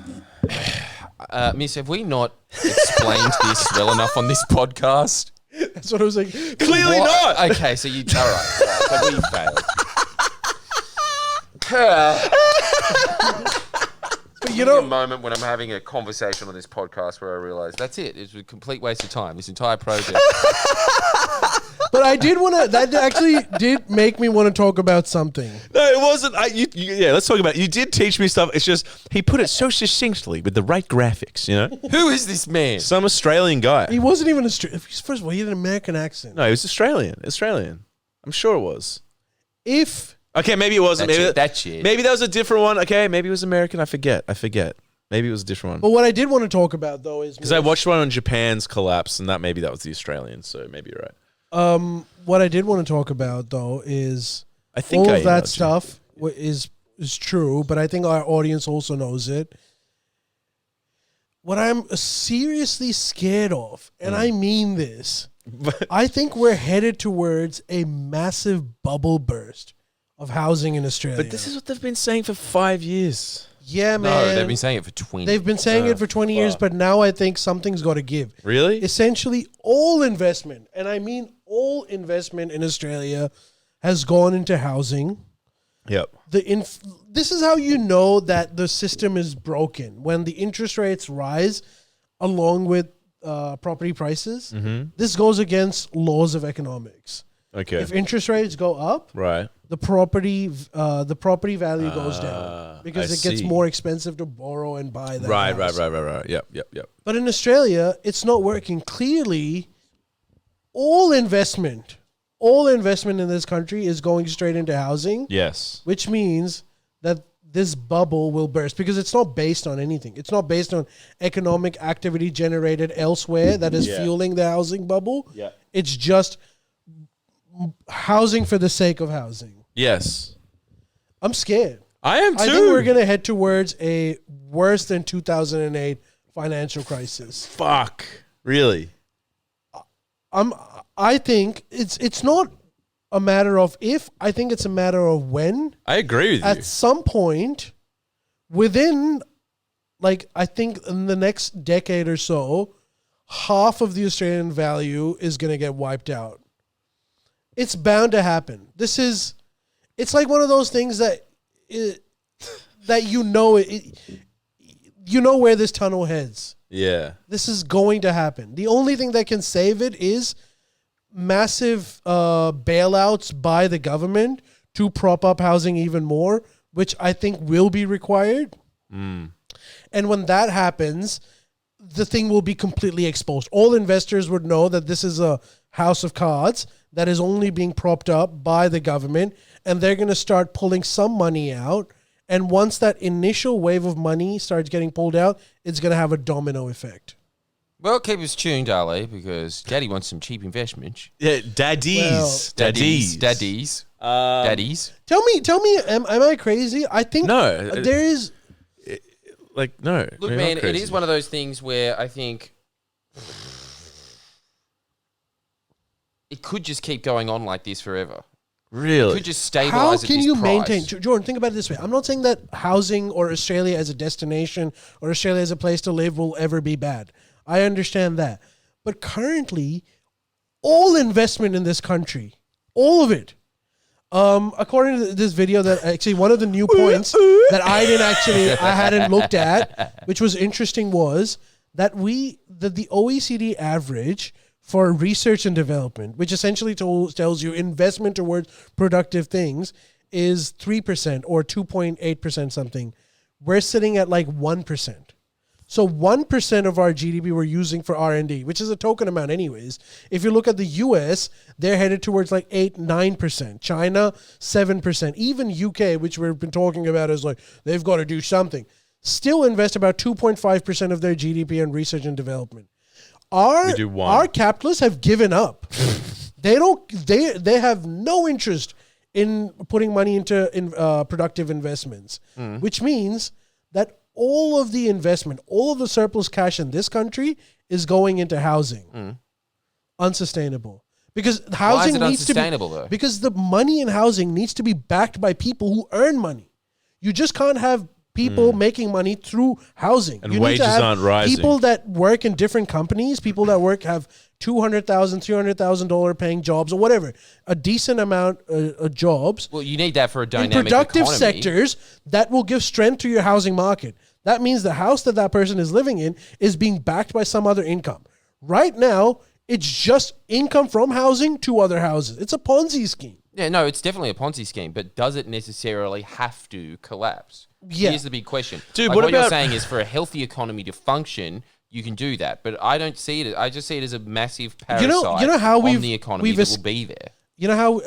Miss, have we not explained this well enough on this podcast? That's what I was like. Clearly What? not. Okay, so you all right. So we failed. But you A know, moment when I'm having a conversation on this podcast where I realize that's it. It's a complete waste of time. This entire project. but I did want to. That actually did make me want to talk about something. No, it wasn't. Yeah, let's talk about it. You did teach me stuff. It's just he put it so succinctly with the right graphics, you know? Who is this man? Some Australian guy. He wasn't even Australian. First of all, he had an American accent. No, he was Australian. Australian. I'm sure it was. If Okay, maybe it wasn't. That's Maybe it. That's it. Maybe that was a different one. Okay, maybe it was American. I forget. Maybe it was a different one. but what I did want to talk about though is Because I watched one on Japan's collapse, and that was the Australian. So maybe you're right. what I did want to talk about though is I think all I of that emailed you. stuff is true, but I think our audience also knows it. What I'm seriously scared of, and I mean this, I think we're headed towards a massive bubble burst of housing in Australia. But this is what they've been saying for 5 years. yeah, man. No, they've been saying it for 20. They've been saying it for 20 years, but now I think something's got to give. Really? Essentially, all investment, and I mean all investment in Australia, has gone into housing. Yep. This is how you know that the system is broken. When the interest rates rise along with property prices, this goes against laws of economics. Okay. If interest rates go up, Right. the property value goes down because I it gets see. more expensive to borrow and buy that Right. house. Right. Yep. But in Australia, it's not working. Clearly, all investment in this country is going straight into housing, Yes. which means that this bubble will burst because it's not based on anything. It's not based on economic activity generated elsewhere that is fueling the housing bubble. Yeah. It's just housing for the sake of housing. Yes. I'm scared. I am too. I think we're going to head towards a worse than 2008 financial crisis. Fuck. Really? I think it's not a matter of if, I think it's a matter of when. I agree with you. At some point within, like, I think in the next decade or so, half of the Australian value is going to get wiped out. It's bound to happen. It's like one of those things that you know where this tunnel heads. Yeah. This is going to happen. The only thing that can save it is massive bailouts by the government to prop up housing even more, which I think will be required. And when that happens, the thing will be completely exposed. All investors would know that this is a house of cards that is only being propped up by the government, and they're going to start pulling some money out. And once that initial wave of money starts getting pulled out, it's going to have a domino effect. Well, keep us tuned, Ali, because Daddy wants some cheap investments. Yeah. Daddies. Daddies. Tell me, am I crazy? I think No. there is. Like, no. Look, you're man, not it crazy. is one of those things where I think it could just keep going on like this forever. Really? Could just stabilize How at can this you price. maintain, Jordan? Think about it this way. I'm not saying that housing or Australia as a destination or Australia as a place to live will ever be bad. I understand that, but currently, all investment in this country, all of it. According to this video, that actually one of the new points that I hadn't looked at, which was interesting, was that the OECD average for research and development, which essentially tells you investment towards productive things, is 3% or 2.8% something. We're sitting at like 1%. So 1% of our GDP we're using for R&D, which is a token amount anyways. If you look at the US, they're headed towards like 8-9%. China, 7%. Even UK, which we've been talking about as like, they've got to do something, still invest about 2.5% of their GDP in research and development. We do one. Our capitalists have given up. They have no interest in putting money into productive investments, which means that all of the investment, all of the surplus cash in this country is going into housing. Unsustainable. Because housing Why is it needs to be unsustainable, though? because the money in housing needs to be backed by people who earn money. You just can't have people making money through housing. And You need wages to have aren't rising. People that work in different companies, people that have $200,000, $300,000 paying jobs or whatever, a decent amount of jobs. Well, you need that for a In dynamic productive economy. sectors that will give strength to your housing market. That means the house that person is living in is being backed by some other income. Right now, it's just income from housing to other houses. It's a Ponzi scheme. Yeah, no, it's definitely a Ponzi scheme, but does it necessarily have to collapse? Yeah. Here's the big question. Dude, Like, what what you're about- saying is for a healthy economy to function, you can do that. But I don't see it. I just see it as a massive parasite You know how on the economy that es- will be there. You know how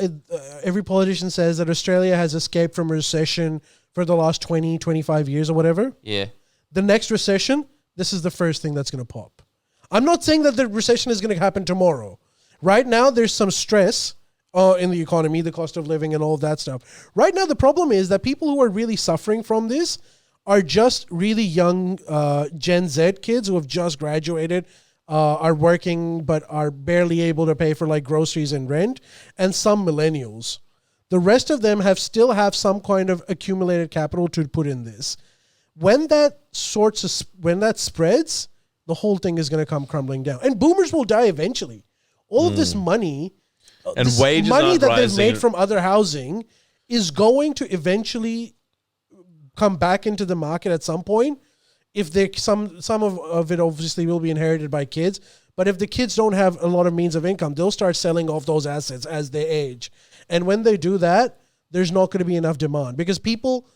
every politician says that Australia has escaped from a recession for the last 20, 25 years or whatever? Yeah. The next recession, this is the first thing that's going to pop. I'm not saying that the recession is going to happen tomorrow. Right now, there's some stress in the economy, the cost of living and all of that stuff. Right now, the problem is that people who are really suffering from this are just really young Gen Z kids who have just graduated, are working but are barely able to pay for like groceries and rent, and some millennials. The rest of them still have some kind of accumulated capital to put in this. When that spreads, the whole thing is going to come crumbling down, and boomers will die eventually. All of this money, And this wages money aren't that rising. they've made from other housing, is going to eventually come back into the market at some point. If they some of it obviously will be inherited by kids, but if the kids don't have a lot of means of income, they'll start selling off those assets as they age. And when they do that, there's not going to be enough demand because people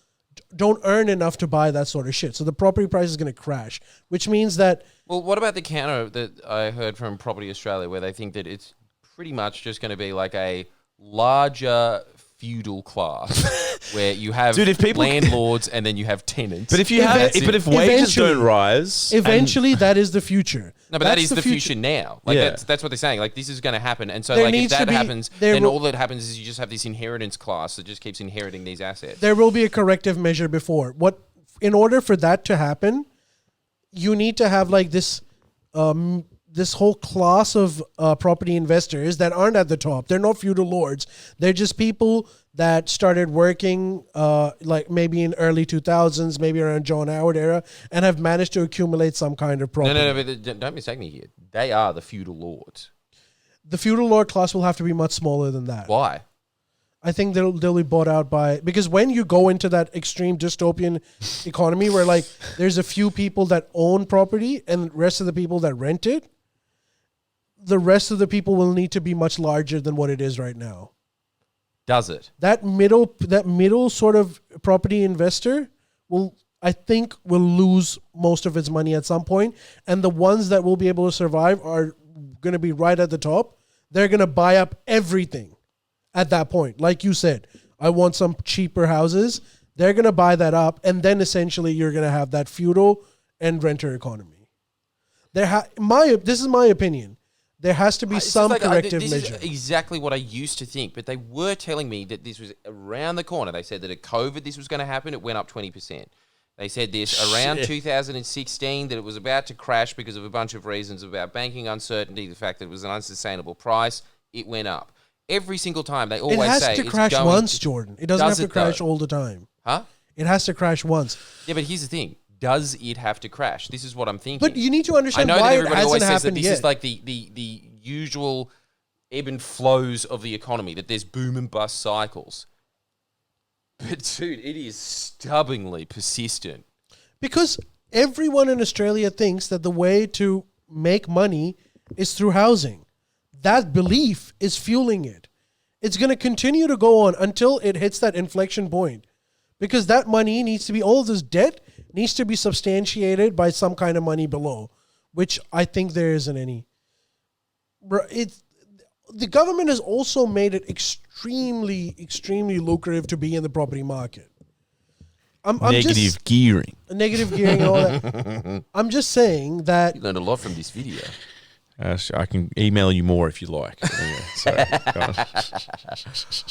don't earn enough to buy that sort of shit. So the property price is going to crash, which means that Well, what about the counter that I heard from Property Australia, where they think that it's pretty much just going to be like a larger feudal class, where you have Dude, if people- landlords and then you have tenants. But if you Eva- have, but if wages eventually- don't rise, and- eventually that is the future. No, but That's that is the future now. Like Yeah. that's what they're saying. Like this is going to happen, and so There like if needs to that be- happens, there then will- all that happens is you just have this inheritance class that just keeps inheriting these assets. There will be a corrective measure before. In order for that to happen, you need to have like this this whole class of property investors that aren't at the top. They're not feudal lords. They're just people that started working like maybe in early 2000s, maybe around John Howard era, and have managed to accumulate some kind of property. No, but don't mistake me here. They are the feudal lords. The feudal lord class will have to be much smaller than that. Why? I think they'll be bought out by, because when you go into that extreme dystopian economy where like there's a few people that own property and the rest of the people that rent it, the rest of the people will need to be much larger than what it is right now. Does it? That middle sort of property investor I think will lose most of its money at some point, and the ones that will be able to survive are going to be right at the top. They're going to buy up everything at that point. Like you said, I want some cheaper houses. They're going to buy that up, and then essentially you're going to have that feudal and renter economy. This is my opinion. There has to be It's just some like, corrective this measure. is exactly what I used to think, but they were telling me that this was around the corner. They said that at COVID this was going to happen. It went up 20%. They said this around 2016 that it was about to crash because of a bunch of reasons about banking uncertainty, the fact that it was an unsustainable price. It went up. Every single time they It always has say to it's crash going once, to- Jordan. It doesn't Does have to it, crash though? all the time. Huh? It has to crash once. Yeah, but here's the thing. Does it have to crash? This is what I'm thinking. But you need to I understand know that why it everybody hasn't always says that happened this yet. is like the usual ebb and flows of the economy, that there's boom and bust cycles. But dude, it is stubbornly persistent. Because everyone in Australia thinks that the way to make money is through housing. That belief is fueling it. It's going to continue to go on until it hits that inflection point. Because that money needs to be, all of this debt needs to be substantiated by some kind of money below, which I think there isn't any. The government has also made it extremely, extremely lucrative to be in the property market. I'm Negative just, gearing. negative gearing and all that. I'm just saying that You learned a lot from this video. I can email you more if you like. Anyway, sorry. Go on.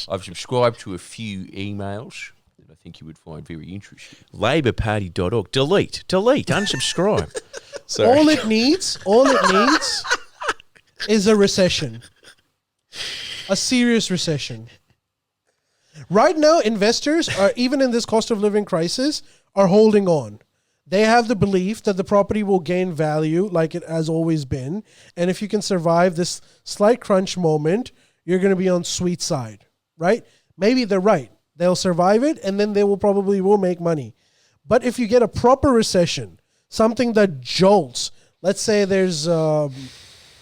I've subscribed to a few emails that I think you would find very interesting. LabourParty.org. Delete, unsubscribe. Sorry. all it needs is a recession. A serious recession. Right now, investors are, even in this cost of living crisis, are holding on. They have the belief that the property will gain value like it has always been. And if you can survive this slight crunch moment, you're going to be on sweet side, right? Maybe they're right. They'll survive it and then they will probably make money. But if you get a proper recession, something that jolts, let's say there's a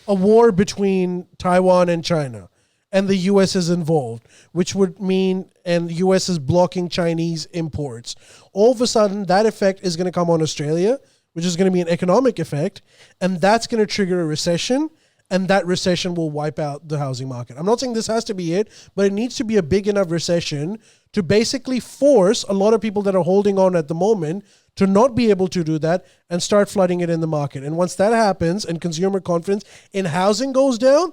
war between Taiwan and China, and the U.S. is involved, which would mean, and the U.S. is blocking Chinese imports. All of a sudden, that effect is going to come on Australia, which is going to be an economic effect, and that's going to trigger a recession, and that recession will wipe out the housing market. I'm not saying this has to be it, but it needs to be a big enough recession to basically force a lot of people that are holding on at the moment to not be able to do that and start flooding it in the market. And once that happens and consumer confidence in housing goes down,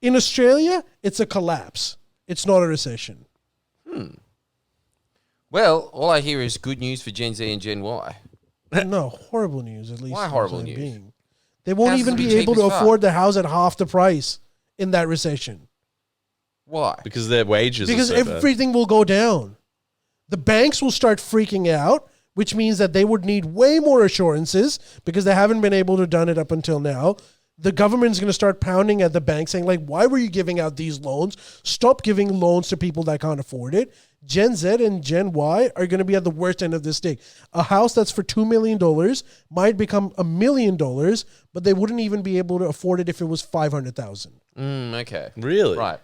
in Australia, it's a collapse. It's not a recession. Well, all I hear is good news for Gen Z and Gen Y. No, horrible news, at least. Why for the horrible time news? being. They won't Houses even will be be cheap able to as fuck. afford the house at half the price in that recession. Why? Because their wages Because are so bad. everything will go down. The banks will start freaking out, which means that they would need way more assurances because they haven't been able to done it up until now. The government's going to start pounding at the bank saying, like, why were you giving out these loans? Stop giving loans to people that can't afford it. Gen Z and Gen Y are going to be at the worst end of this stick. A house that's for $2 million might become $1 million, but they wouldn't even be able to afford it if it was $500,000. Okay. Really? Right.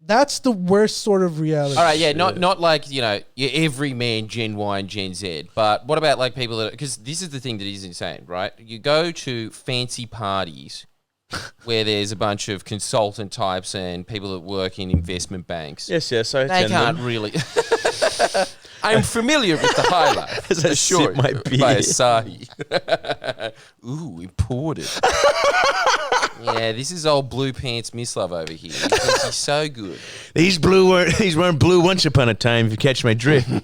That's the worst sort of reality. All right, yeah, not like, you know, your everyman Gen Y and Gen Z, but what about like people that, because this is the thing that is insane, right? You go to fancy parties where there's a bunch of consultant types and people that work in investment banks. Yes, I They attend can't them. really. I'm familiar with the high life. As I sip my beer. By Asahi. Ooh, imported. Yeah, this is old blue pants Mislove over here. He thinks he's so good. These weren't blue once upon a time, if you catch my drift. Yeah,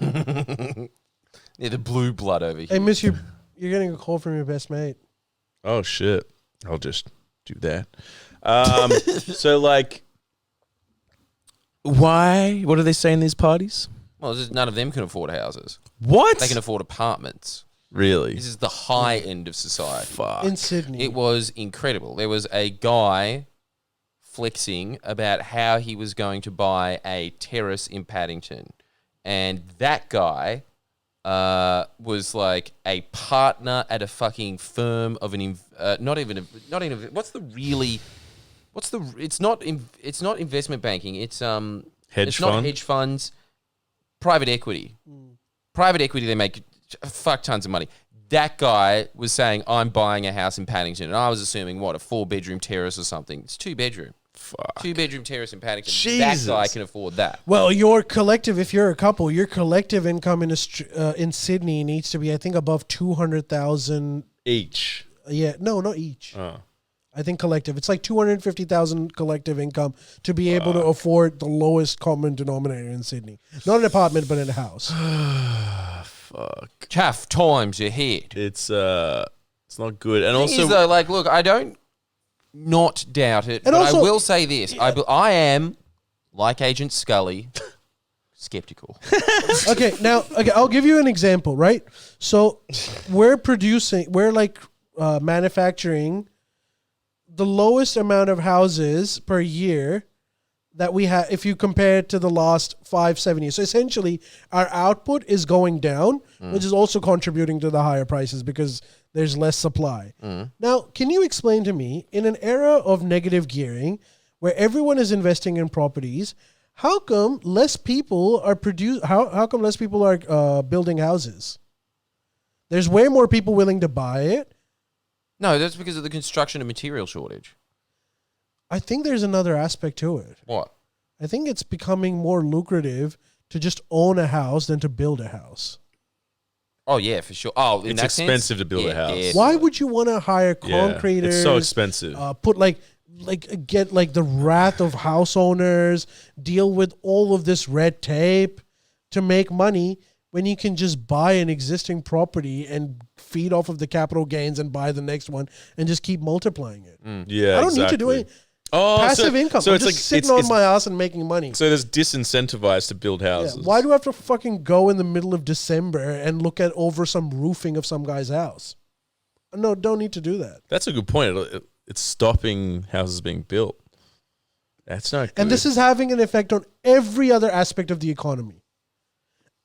the blue blood over here. Hey, miss, you're getting a call from your best mate. Oh, shit. I'll just do that. So, like, why? What do they say in these parties? Well, it's just none of them can afford houses. What? They can afford apartments. Really? This is the high end of society. Fuck. In Sydney. It was incredible. There was a guy flexing about how he was going to buy a terrace in Paddington. And that guy was like a partner at a fucking firm of an it's not investment banking. It's not hedge funds, private equity. Private equity, they make fuck tons of money. That guy was saying, I'm buying a house in Paddington. And I was assuming, what, a 4-bedroom terrace or something. It's 2-bedroom. Fuck. 2-bedroom terrace in Paddington. Jesus. That guy can afford that. Well, your collective, if you're a couple, your collective income in Sydney needs to be, I think, above 200,000. Each. Yeah, no, not each. Oh. I think collective. It's like 250,000 collective income to be able to afford the lowest common denominator in Sydney. Not an apartment, but in a house. Fuck. Tough times ahead. It's not good. And Thing also, is, though, like, look, I don't not doubt it. And but also- I will say this. I am, like Agent Scully, skeptical. Okay, I'll give you an example, right? So we're manufacturing the lowest amount of houses per year that we have if you compare it to the last 5-7 years. So essentially our output is going down, which is also contributing to the higher prices because there's less supply. Now, can you explain to me, in an era of negative gearing where everyone is investing in properties, how come less people are building houses? There's way more people willing to buy it. No, that's because of the construction and material shortage. I think there's another aspect to it. What? I think it's becoming more lucrative to just own a house than to build a house. Oh, yeah, for sure. Oh, in It's that expensive sense? to build a house. Yeah. Why would you want to hire Yeah, concreters? it's so expensive. Put get the wrath of house owners, deal with all of this red tape to make money when you can just buy an existing property and feed off of the capital gains and buy the next one and just keep multiplying it. Yeah, I don't need to do exactly. any Oh, passive income. So I'm it's just like sitting on my ass and making money. So there's disincentivized to build Yeah, houses. why do I have to fucking go in the middle of December and look at over some roofing of some guy's house? No, don't need to do that. That's a good point. It's stopping houses being built. That's not good. And this is having an effect on every other aspect of the economy.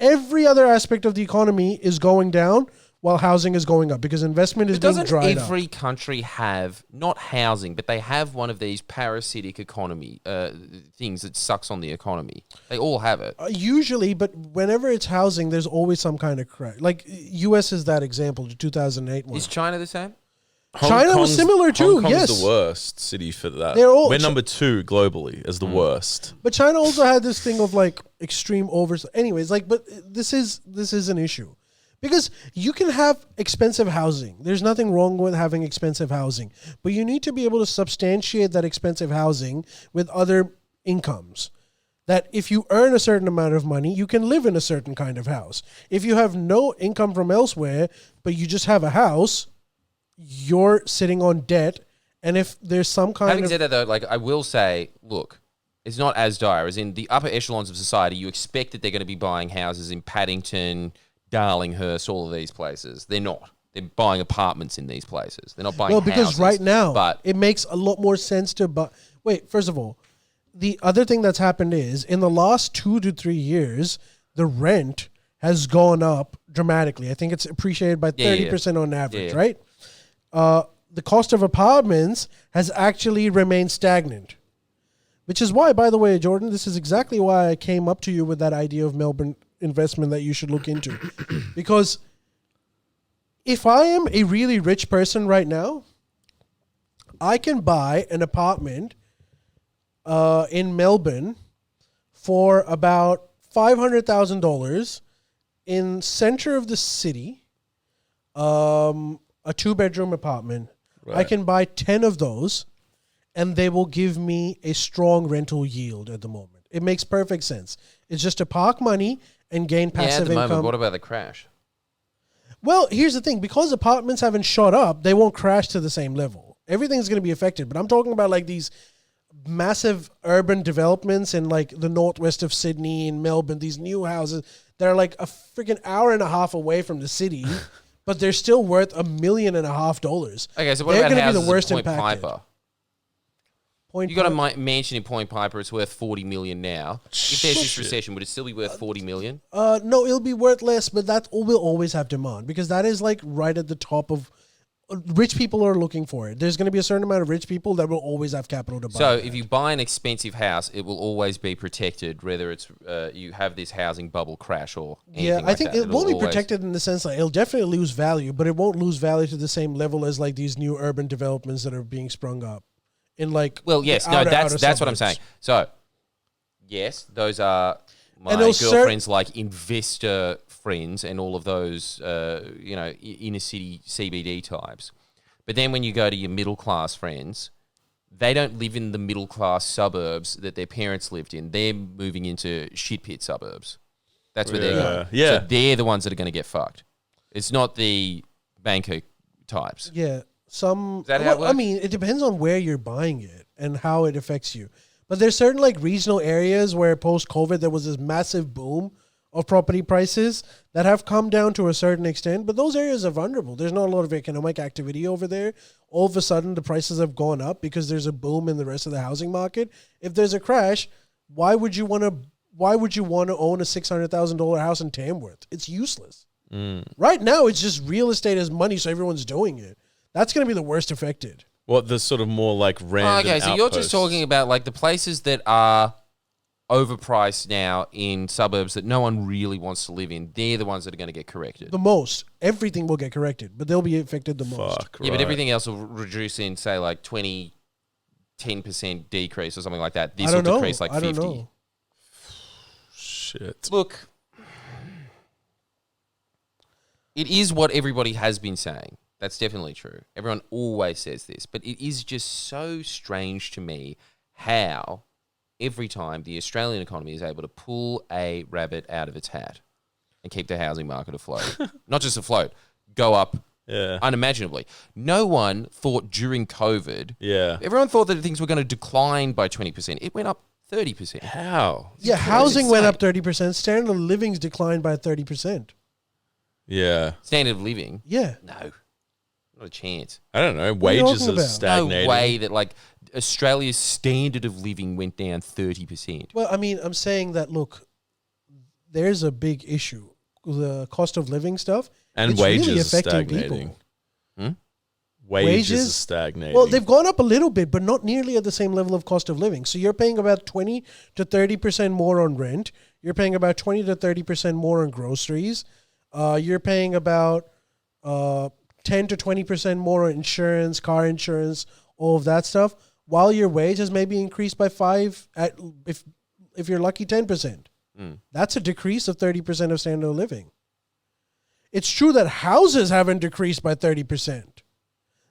Every other aspect of the economy is going down while housing is going up because investment is But being doesn't dried up. every country have, not housing, but they have one of these parasitic economy things that sucks on the economy? They all have it. Usually, but whenever it's housing, there's always some kind of crash. Like U.S. is that example, the 2008 one. Is China the same? China was similar too, Hong Kong's yes. the worst city for that. We're number 2 globally as the worst. But China also had this thing of like extreme oversight. Anyways, but this is an issue. Because you can have expensive housing. There's nothing wrong with having expensive housing. But you need to be able to substantiate that expensive housing with other incomes. That if you earn a certain amount of money, you can live in a certain kind of house. If you have no income from elsewhere, but you just have a house, you're sitting on debt. And if there's some kind Having of... said that, though, I will say, look, it's not as dire. As in the upper echelons of society, you expect that they're going to be buying houses in Paddington, Darlinghurst, all of these places. They're not. They're buying apartments in these places. They're not buying houses. because right now, but it makes a lot more sense to buy... Wait, first of all, the other thing that's happened is, in the last 2 to 3 years, the rent has gone up dramatically. I think it's appreciated by 30% on average, Yeah. right? The cost of apartments has actually remained stagnant. Which is why, by the way, Jordan, this is exactly why I came up to you with that idea of Melbourne investment that you should look into. Because if I am a really rich person right now, I can buy an apartment in Melbourne for about $500,000 in center of the city, a 2-bedroom apartment. Right. I can buy 10 of those and they will give me a strong rental yield at the moment. It makes perfect sense. It's just to park money and gain yeah, at passive the moment, income. what about the crash? Well, here's the thing. Because apartments haven't shot up, they won't crash to the same level. Everything's going to be affected. But I'm talking about like these massive urban developments in like the northwest of Sydney and Melbourne, these new houses that are like a freaking hour and a half away from the city, but they're still worth $1.5 million. Okay, so what They're about gonna be houses the worst in Point impacted. Piper? Point You got a Piper- mansion in Point Piper. It's worth $40 million now. If there's this recession, would it still be worth $40 million? No, it'll be worth less, but that will always have demand because that is like right at the top of rich people are looking for it. There's going to be a certain amount of rich people that will always have capital to buy. So that. if you buy an expensive house, it will always be protected, whether it's you have this housing bubble crash or anything yeah, I like think that. it It'll won't be always- protected in the sense that it'll definitely lose value, but it won't lose value to the same level as like these new urban developments that are being sprung up in like. Well, the yes, no, outer that's what I'm suburbs. saying. So, yes, those are my And it'll girlfriend's like investor friends and all of those, inner city CBD types. But then when you go to your middle class friends, they don't live in the middle class suburbs that their parents lived in. They're moving into shit pit suburbs. That's where they're going. Yeah. So they're the ones that are going to get fucked. It's not the banker types. Yeah. some. Is that how it I works? mean, it depends on where you're buying it and how it affects you. But there's certain like regional areas where post-COVID there was this massive boom of property prices that have come down to a certain extent. But those areas are vulnerable. There's not a lot of economic activity over there. All of a sudden, the prices have gone up because there's a boom in the rest of the housing market. If there's a crash, why would you want to own a $600,000 house in Tamworth? It's useless. Right now, it's just real estate as money, so everyone's doing it. That's going to be the worst affected. What the sort of more like random Okay, so you're just outposts. talking about like the places that are overpriced now in suburbs that no one really wants to live in. They're the ones that are going to get corrected. The most. Everything will get corrected, but they'll be affected the most. Fuck, Yeah, but right. everything else will reduce in, say, like 10% decrease or something like that. This I will don't know. decrease like I 50. don't know. Shit. Look, it is what everybody has been saying. That's definitely true. Everyone always says this, but it is just so strange to me how every time the Australian economy is able to pull a rabbit out of its hat and keep the housing market afloat. Not just afloat, go up Yeah. unimaginably. No one thought during COVID, Yeah. everyone thought that things were going to decline by 20%. It went up 30%. How? Yeah, housing went insane. up 30%. Standard of living's declined by 30%. Yeah. Standard of living? Yeah. No. Not a chance. I don't know. are you Wages talking are about? stagnating. No way that like Australia's standard of living went down 30%. Well, I mean, I'm saying that, look, there's a big issue. The cost of living stuff. And it's wages really are affecting stagnating. people. Wages are stagnating. Well, they've gone up a little bit, but not nearly at the same level of cost of living. So you're paying about 20 to 30% more on rent. You're paying about 20 to 30% more on groceries. You're paying about 10 to 20% more on insurance, car insurance, all of that stuff, while your wage has maybe increased by 5, if you're lucky, 10%. That's a decrease of 30% of standard of living. It's true that houses haven't decreased by 30%.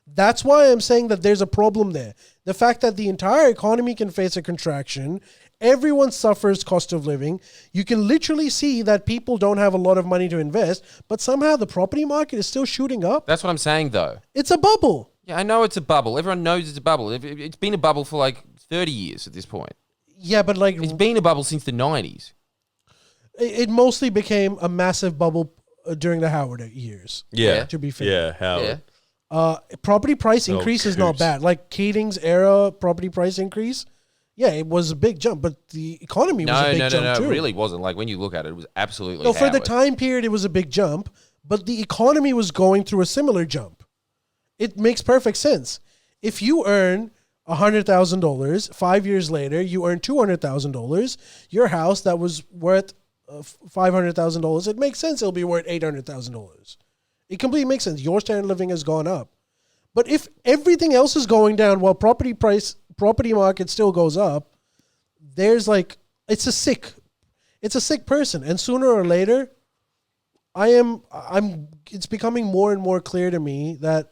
That's why I'm saying that there's a problem there. The fact that the entire economy can face a contraction, everyone suffers cost of living. You can literally see that people don't have a lot of money to invest, but somehow the property market is still shooting up. That's what I'm saying, though. It's a bubble. Yeah, I know it's a bubble. Everyone knows it's a bubble. It's been a bubble for like 30 years at this point. Yeah, but like It's been a bubble since the 90s. it mostly became a massive bubble during the Howard years. yeah. To be fair. Yeah. How? Yeah. Property price Oh, increase is not Coots. bad. Like Keating's era property price increase, yeah, it was a big jump, but the economy was a big jump too. It really wasn't. Like when you look at it, it was absolutely No, for the Howard. time period, it was a big jump, but the economy was going through a similar jump. It makes perfect sense. If you earn $100,000, 5 years later, you earn $200,000, your house that was worth $500,000, it makes sense it'll be worth $800,000. It completely makes sense. Your standard of living has gone up. But if everything else is going down while property market still goes up, there's like, it's a sick person. And sooner or later, it's becoming more and more clear to me that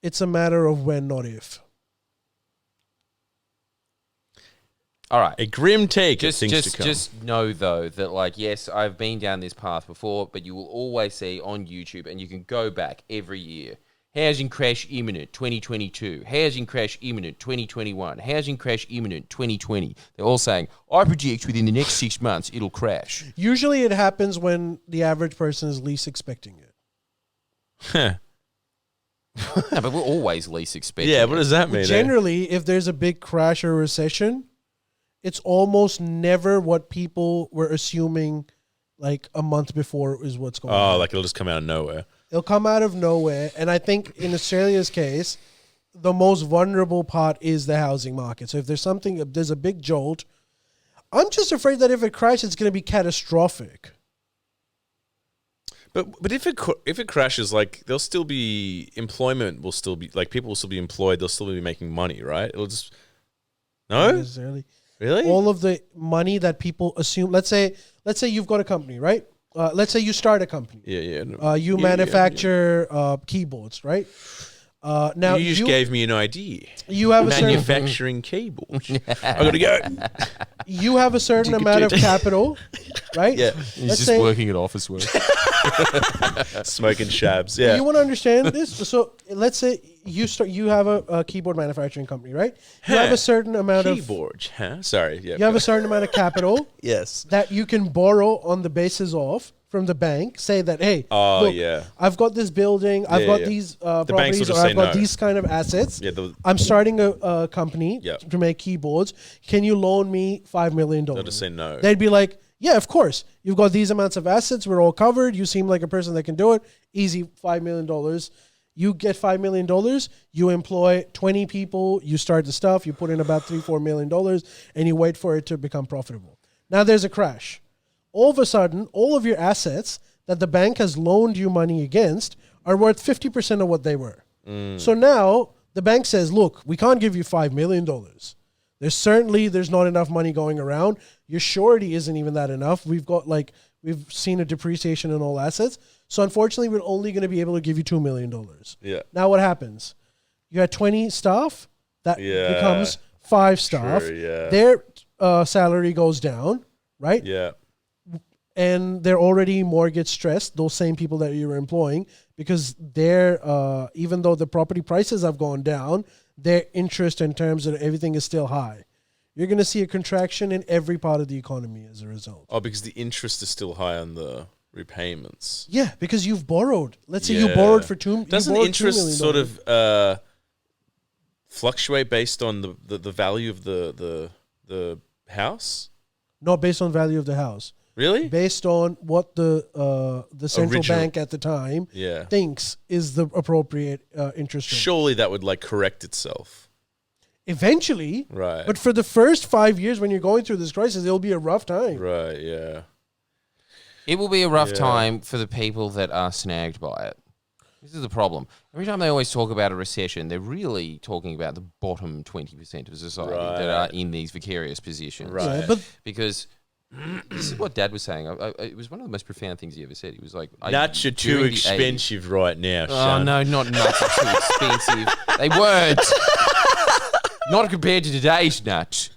it's a matter of when, not if. All right. A grim take of Just, things just, to come. just know though that like yes, I've been down this path before, but you will always see on YouTube, and you can go back every year. Housing crash imminent 2022. Housing crash imminent 2021. Housing crash imminent 2020. They're all saying, I predict within the next 6 months it'll crash. Usually it happens when the average person is least expecting it. No, but we're always least expecting. Yeah, what does that mean? Generally, if there's a big crash or recession, it's almost never what people were assuming like a month before is what's going on. Oh, like it'll just come out of nowhere. It'll come out of nowhere. And I think in Australia's case, the most vulnerable part is the housing market. So if there's a big jolt, I'm just afraid that if it crashes, it's going to be catastrophic. But if it crashes, like there'll still be employment. Will still be like people will still be employed. They'll still be making money, right? It'll just Not no, necessarily. really. All of the money that people assume. Let's say you've got a company, right? Let's say you start a company. Yeah, no. You Yeah, manufacture keyboards, right? Now you just gave me an idea. you have a certain Manufacturing keyboards. I gotta go. you have a certain amount of capital, right? Yeah. He's Let's just say working at office work. Smoking shabs. Yeah. You want to understand this? So let's say you have a keyboard manufacturing company, right? You have a certain amount of Keyboard, huh? Sorry. Yeah. you have a certain amount of capital yes. that you can borrow on the basis of from the bank. Say that, hey, Oh, look, yeah. I've got this building, I've Yeah, got yeah. these banks will properties, just or say I've got no. these kind of assets. Yeah, I'm starting a company Yeah. to make keyboards. Can you loan me $5 million? They'll just say no. They'd be like, yeah, of course. You've got these amounts of assets. We're all covered. You seem like a person that can do it. Easy, $5 million. You get $5 million. You employ 20 people. You start the stuff. You put in about $3-4 million, and you wait for it to become profitable. Now there's a crash. All of a sudden, all of your assets that the bank has loaned you money against are worth 50% of what they were. So now the bank says, look, we can't give you $5 million. There's not enough money going around. Your surety isn't even that enough. We've seen a depreciation in all assets. So unfortunately, we're only going to be able to give you $2 million. Yeah. Now what happens? You had 20 staff. That Yeah. becomes 5 staff. True, yeah. Their salary goes down, right? Yeah. And they're already mortgage stressed, those same people that you were employing, because they're, even though the property prices have gone down, their interest in terms of everything is still high. You're going to see a contraction in every part of the economy as a result. Oh, because the interest is still high on the repayments. Yeah, because you've borrowed. Let's say you Yeah. borrowed for $2 million. Doesn't interest sort of fluctuate based on the value of the house? Not based on value of the house. Really? Based on what the central Original. bank at the time Yeah. thinks is the appropriate interest rate. Surely that would like correct itself. Eventually, Right. but for the first 5 years when you're going through this crisis, it'll be a rough time. Right, yeah. It will be a rough Yeah. time for the people that are snagged by it. This is the problem. Every time they always talk about a recession, they're really talking about the bottom 20% of society that are Right. in these vicarious positions. Right. Yeah, but Because this is what Dad was saying. It was one of the most profound things he ever said. He was like, Nuts are too during the 80s expensive right now, Oh, son. no, not nuts are too expensive. They weren't. Not compared to today's nuts.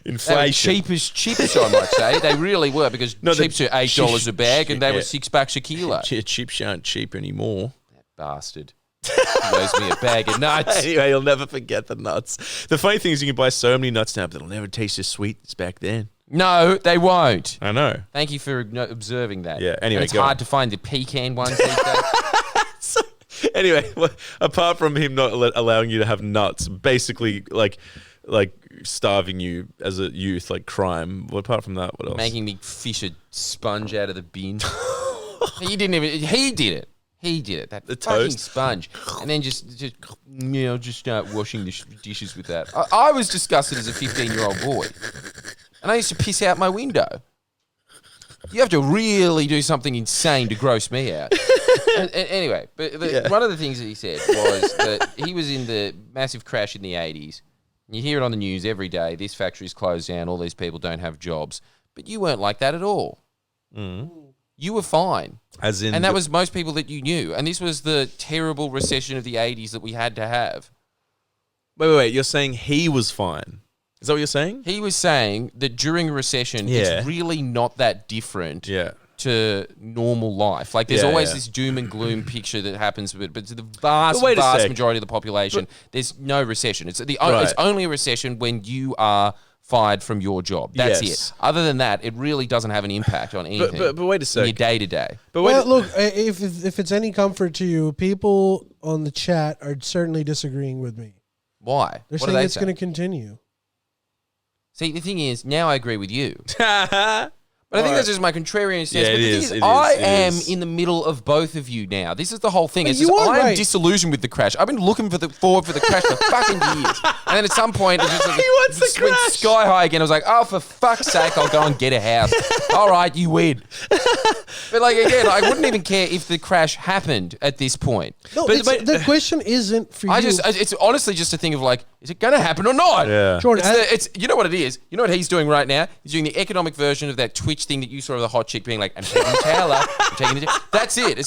They were Inflation. cheapest, I might say. They really were, because No, the- chips are $8 a bag and they were Yeah. $6 a kilo. Chips aren't cheap anymore. Bastard. He owes me a bag of nuts. Anyway, you'll never forget the nuts. The funny thing is you can buy so many nuts now, but it'll never taste as sweet as back then. No, they won't. I know. Thank you for observing that. Yeah, anyway, And it's go hard on. to find the pecan ones these days. Anyway, apart from him not allowing you to have nuts, basically like starving you as a youth, like crime. Apart from that, what else? Making me fish a sponge out of the bin. He did it. He did it. That The fucking toast. sponge. And then just start washing the dishes with that. I was disgusted as a 15-year-old boy. And I used to piss out my window. You have to really do something insane to gross me out. Anyway, but one of the things that he said was that he was in the massive crash in the 80s. You hear it on the news every day. This factory's closed down. All these people don't have jobs. But you weren't like that at all. You were fine. As in, And that was most people that you knew. And this was the terrible recession of the 80s that we had to have. wait. You're saying he was fine? Is that what you're saying? He was saying that during a recession, Yeah. it's really not that different Yeah. to normal life. Like, there's Yeah, always yeah. this doom and gloom picture that happens, but to the vast, But wait a vast sec. majority of the population, there's no recession. It's Right. it's only a recession when you are fired from your job. That's Yes. it. Other than that, it really doesn't have an impact on anything. But wait a in sec. your day to day. But wait. well, look, if it's any comfort to you, people on the chat are certainly disagreeing with me. Why? They're What do saying they it's say? going to continue. See, the thing is, now I agree with you. yeah, But I think that's just my contrarian stance. Yeah, But it the thing is, is, it I is, it am is. in the middle of both of you now. This is the whole thing. But It's you just, are I am right. disillusioned with the crash. I've been looking forward for the crash for fucking years. And then at some point, it just He wants the just went crash. sky high again. I was like, oh, for fuck's sake, I'll go and get a house. All right, you win. But like, again, I wouldn't even care if the crash happened at this point. No, But- it's- but- the question isn't for you. It's honestly just a thing of like, is it going to happen or not? Yeah. Jordan, You know what it is? You know what he's doing right now? He's doing the economic version of that Twitch thing that you saw of the hot chick being like, I'm taking the towel up. I'm taking the towel. That's it.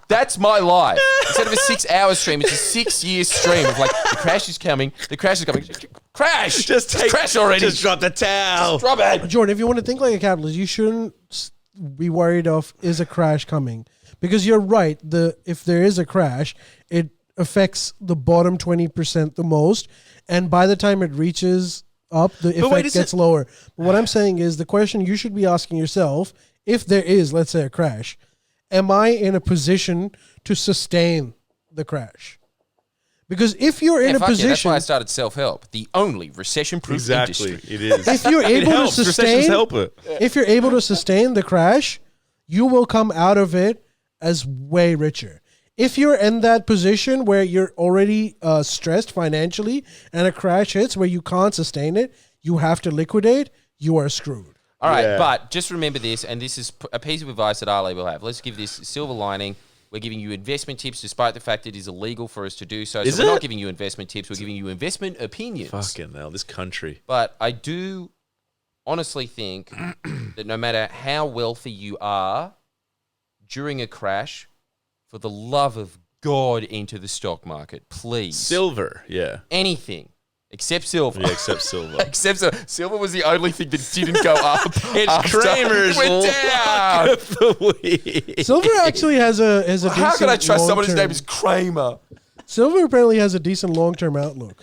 That's my life. Instead of a 6-hour stream, it's a 6-year stream of like, the crash is coming. The crash is coming. Crash! Just crash already. Just drop the towel. Drop it. Jordan, if you want to think like a capitalist, you shouldn't be worried of is a crash coming, Because you're right. If there is a crash, it affects the bottom 20% the most, and by the time it reaches up, the effect gets lower. But what I'm saying is, the question you should be asking yourself, if there is, let's say, a crash, am I in a position to sustain the crash? Because if you're in a position, that's why I started self-help, the only recession-proof industry. It is. if you're able to sustain, help it. if you're able to sustain the crash, you will come out of it as way richer. If you're in that position where you're already stressed financially and a crash hits where you can't sustain it, you have to liquidate, you are screwed. All right, but just remember this, and this is a piece of advice that Ali will have. Let's give this silver lining. We're giving you investment tips despite the fact it is illegal for us to do so. So we're not giving you investment tips. We're giving you investment opinions. Fucking hell, this country. But I do honestly think that no matter how wealthy you are, during a crash, for the love of God, enter the stock market, please. Silver, yeah. Anything. Except silver. Yeah, except silver. Except silver. Silver was the only thing that didn't go up. It's Kramer's it went down. lock of the week. Silver actually has a decent How can I trust someone whose long-term- name is Kramer? Silver apparently has a decent long-term outlook.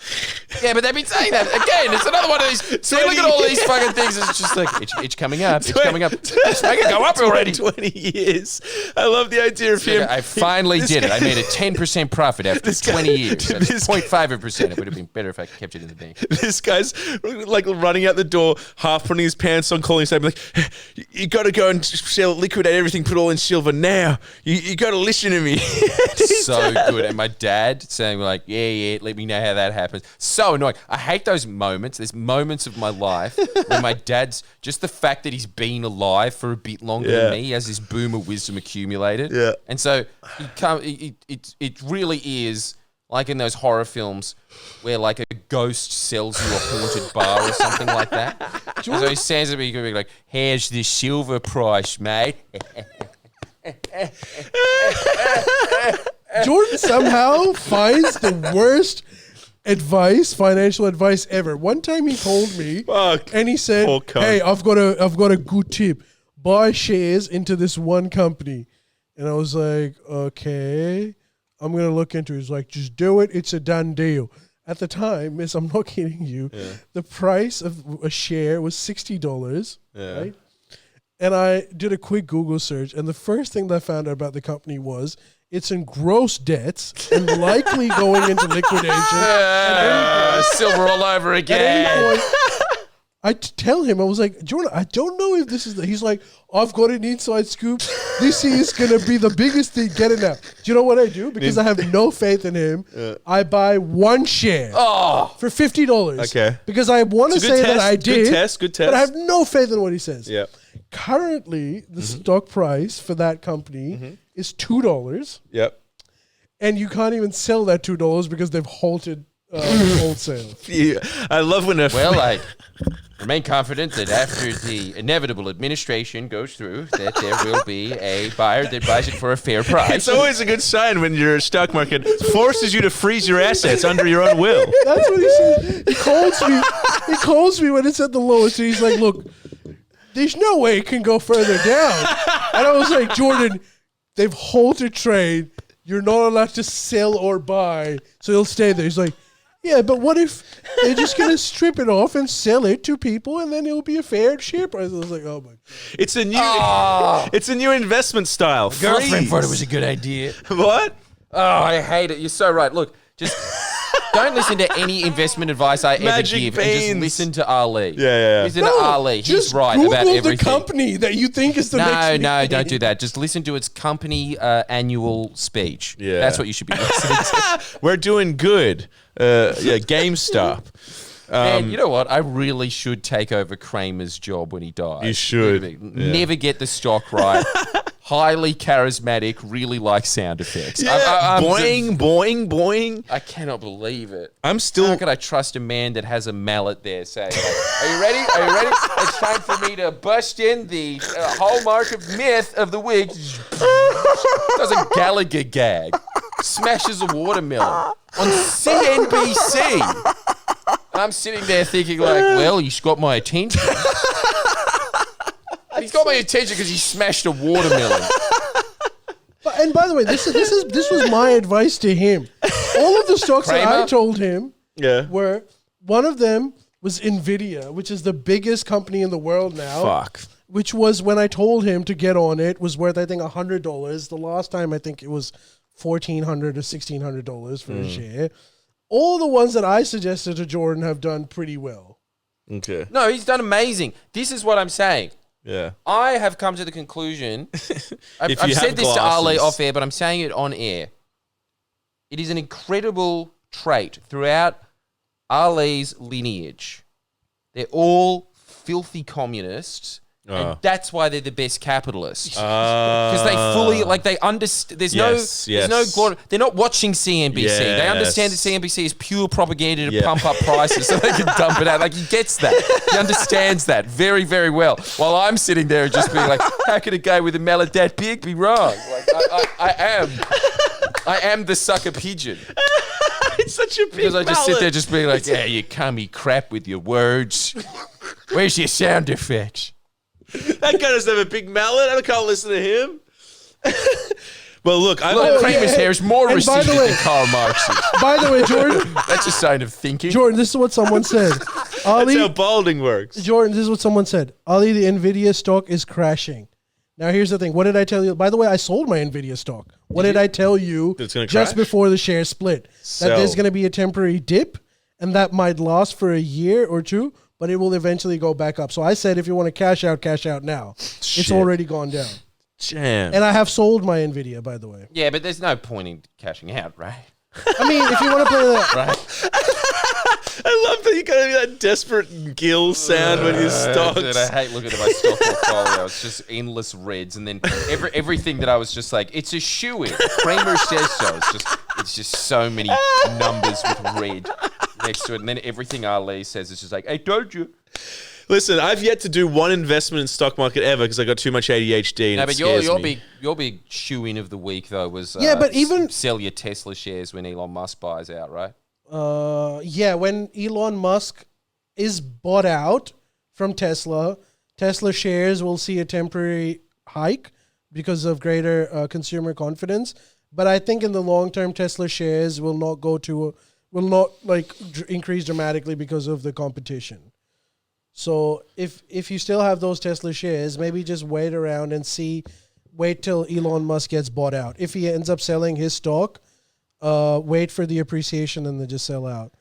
Yeah, but they've been saying that. Again, it's another one of these. See, look at all these fucking things. It's just like, it's coming up. It's coming up. Just make it go up already. 20 years. I love the idea of him. I finally did it. I made a 10% profit after 20 years. That's this 0.5%. It would have been better if I kept it in the bank. This guy's like running out the door, half putting his pants on, calling his name, like, you got to go and sell, liquidate everything, put all in silver now. You got to listen to me. So good. And my dad saying like, yeah, let me know how that happens. So annoying. I hate those moments. There's moments of my life where my dad's, just the fact that he's been alive for a bit longer than me, he has this boomer wisdom accumulated. Yeah. And so it really is like in those horror films where like a ghost sells you a haunted bar or something like that. And so he stands at me and be like, here's the silver price, mate. Jordan somehow finds the worst financial advice ever. One time he told me, and he said, Poor cunt. "Hey, I've got a good tip. Buy shares into this one company." And I was like, "Okay, I'm gonna look into it." He's like, "Just do it. It's a done deal." At the time, miss, I'm not kidding you. Yeah. The price of a share was $60, right? And I did a quick Google search, and the first thing that I found out about the company was it's in gross debts and likely going into liquidation. Silver all over again. I tell him, I was like, Jordan, I don't know if this is he's like, I've got an inside scoop. This is going to be the biggest thing. Get it now. Do you know what I do? Because I have no faith in him. I buy one share for $50. Okay. Because I want to say that I did. Good test. But I have no faith in what he says. Yeah. Currently, the stock price for that company is $2. Yep. And you can't even sell that $2 because they've halted wholesale. Yeah. I love when I remain confident that after the inevitable administration goes through, that there will be a buyer that buys it for a fair price. It's always a good sign when your stock market forces you to freeze your assets under your own will. That's what he says. He calls me when it's at the lowest, and he's like, "Look, there's no way it can go further down." And I was like, "Jordan, they've halted trade. You're not allowed to sell or buy, so he'll stay there." He's like, "Yeah, but what if they're just going to strip it off and sell it to people, and then it'll be a fair share price?" I was like, "Oh my god." It's a new investment style. Girlfriend thought it was a good idea. What? Oh, I hate it. You're so right. Look, just don't listen to any investment advice I Magic ever give, beans. and just listen to Ali. Yeah. Listen to Ali. He's just right Google about everything. the company that you think is the next. No, don't do that. Just listen to its company annual speech. Yeah. That's what you should be listening to. We're doing good. GameStop. Man, you know what? I really should take over Kramer's job when he dies. You should. Never get the stock right. Highly charismatic, really like sound effects. Yeah. Boing. I cannot believe it. I'm still. How can I trust a man that has a mallet there saying, "Are you ready? Are you ready? It's time for me to bust in the hallmark of myth of the week." Does a Gallagher gag. Smashes a watermelon on CNBC. And I'm sitting there thinking like, well, he's got my attention. And he's got my attention because he smashed a watermelon. But And by the way, this was my advice to him. All of the stocks that I Kramer? told him Yeah. were, one of them was Nvidia, which is the biggest company in the world now. Fuck. Which was, when I told him to get on it, was worth I think $100. The last time I think it was $1,400 or $1,600 for a share. All the ones that I suggested to Jordan have done pretty well. Okay. No, he's done amazing. This is what I'm saying. Yeah. I have come to the conclusion. I've If you said have this to Ali glasses. off air, but I'm saying it on air. It is an incredible trait throughout Ali's lineage. They're all filthy communists, and that's why they're the best capitalists. Because they fully, like, they understand. There's Yes, no glory. They're not watching CNBC. They understand that Yes. CNBC is pure propaganda to Yeah. pump up prices so they can dump it out. Like, he gets that. He understands that very, very well. While I'm sitting there and just being like, how could a guy with a mallet that big be wrong? Like, I am the sucker pigeon. It's such a big Because I just sit mallet. there just being like, yeah, you cummy crap with your words. Where's your sound effect? That guy doesn't have a big mallet. I can't listen to him. Well, look, I Look, yeah, Kramer's hair is more and by the receded way- than Karl Marx's. By the way, Jordan, That's a sign of thinking. Jordan, this is what someone said. that's how Ali, balding works. Jordan, this is what someone said. Ali, the Nvidia stock is crashing. Now, here's the thing. What did I tell you? By the way, I sold my Nvidia stock. What did I tell you It's gonna just crash? before the share split? Sell. That there's going to be a temporary dip, and that might last for a year or two, but it will eventually go back up. So I said, if you want to cash out now. It's Shit. already gone down. Jam. And I have sold my Nvidia, by the way. Yeah, but there's no point in cashing out, right? I mean, if you want to play that, Right? I love that you gotta do that desperate gill sound when you stocks. Dude, I hate looking at my stock portfolio. It's just endless reds, and then everything that I was just like, it's a shoe-in. Kramer says so. It's just so many numbers with red next to it, and then everything Ali says is just like, I told you. Listen, I've yet to do one investment in stock market ever because I got too much ADHD. And No, it but scares your me. big shoe-in of the week though was Yeah, but even- sell your Tesla shares when Elon Musk buys out, right? yeah, when Elon Musk is bought out from Tesla, Tesla shares will see a temporary hike because of greater consumer confidence. But I think in the long term, Tesla shares will not increase dramatically because of the competition. So if you still have those Tesla shares, maybe just wait around and wait till Elon Musk gets bought out. If he ends up selling his stock, wait for the appreciation and then just sell out.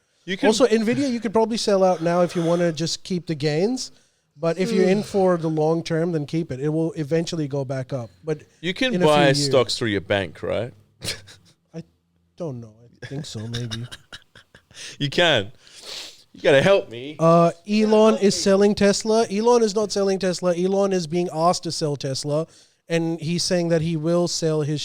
Also, Nvidia, you could probably sell out now if you want to just keep the gains. But if you're in for the long term, then keep it. It will eventually go back up. But You can in a few buy years. stocks through your bank, right? I don't know. I think so, maybe. You can. You gotta help me. Elon is selling Tesla. Elon is not selling Tesla. Elon is being asked to sell Tesla, and he's saying that he will sell his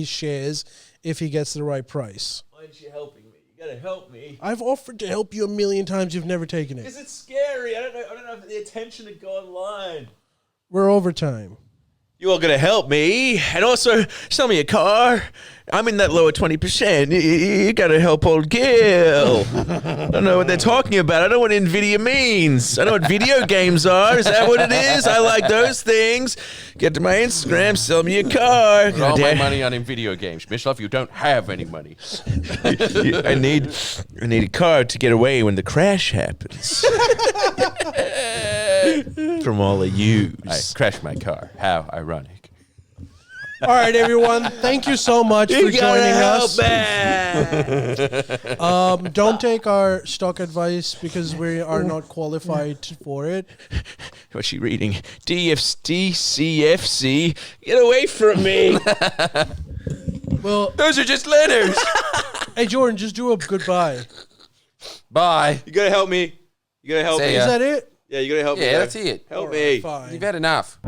shares if he gets the right price. Why aren't you helping me? You gotta help me. I've offered to help you 1,000,000 times. You've never taken it. Because it's scary. I don't know if the attention to go online. We're over time. You all gotta help me, and also sell me a car. I'm in that lower 20%. You gotta help old Gil. I don't know what they're talking about. I don't know what Nvidia means. I know what video games are. Is that what it is? I like those things. Get to my Instagram, sell me a car. Put all my money on in video games. Mishlove, you don't have any money. I need a car to get away when the crash happens. From all of you. I crashed my car. How ironic. All right, everyone. Thank you so much for joining us. Don't take our stock advice because we are not qualified for it. What's she reading? DFC. Get away from me. Well, Those are just letters. hey, Jordan, just do a goodbye. Bye. You gotta help me. You gotta help See me. ya. Is that it? Yeah, you gotta help me. Yeah, bro. that's it. Help All me. right, fine. You've had enough.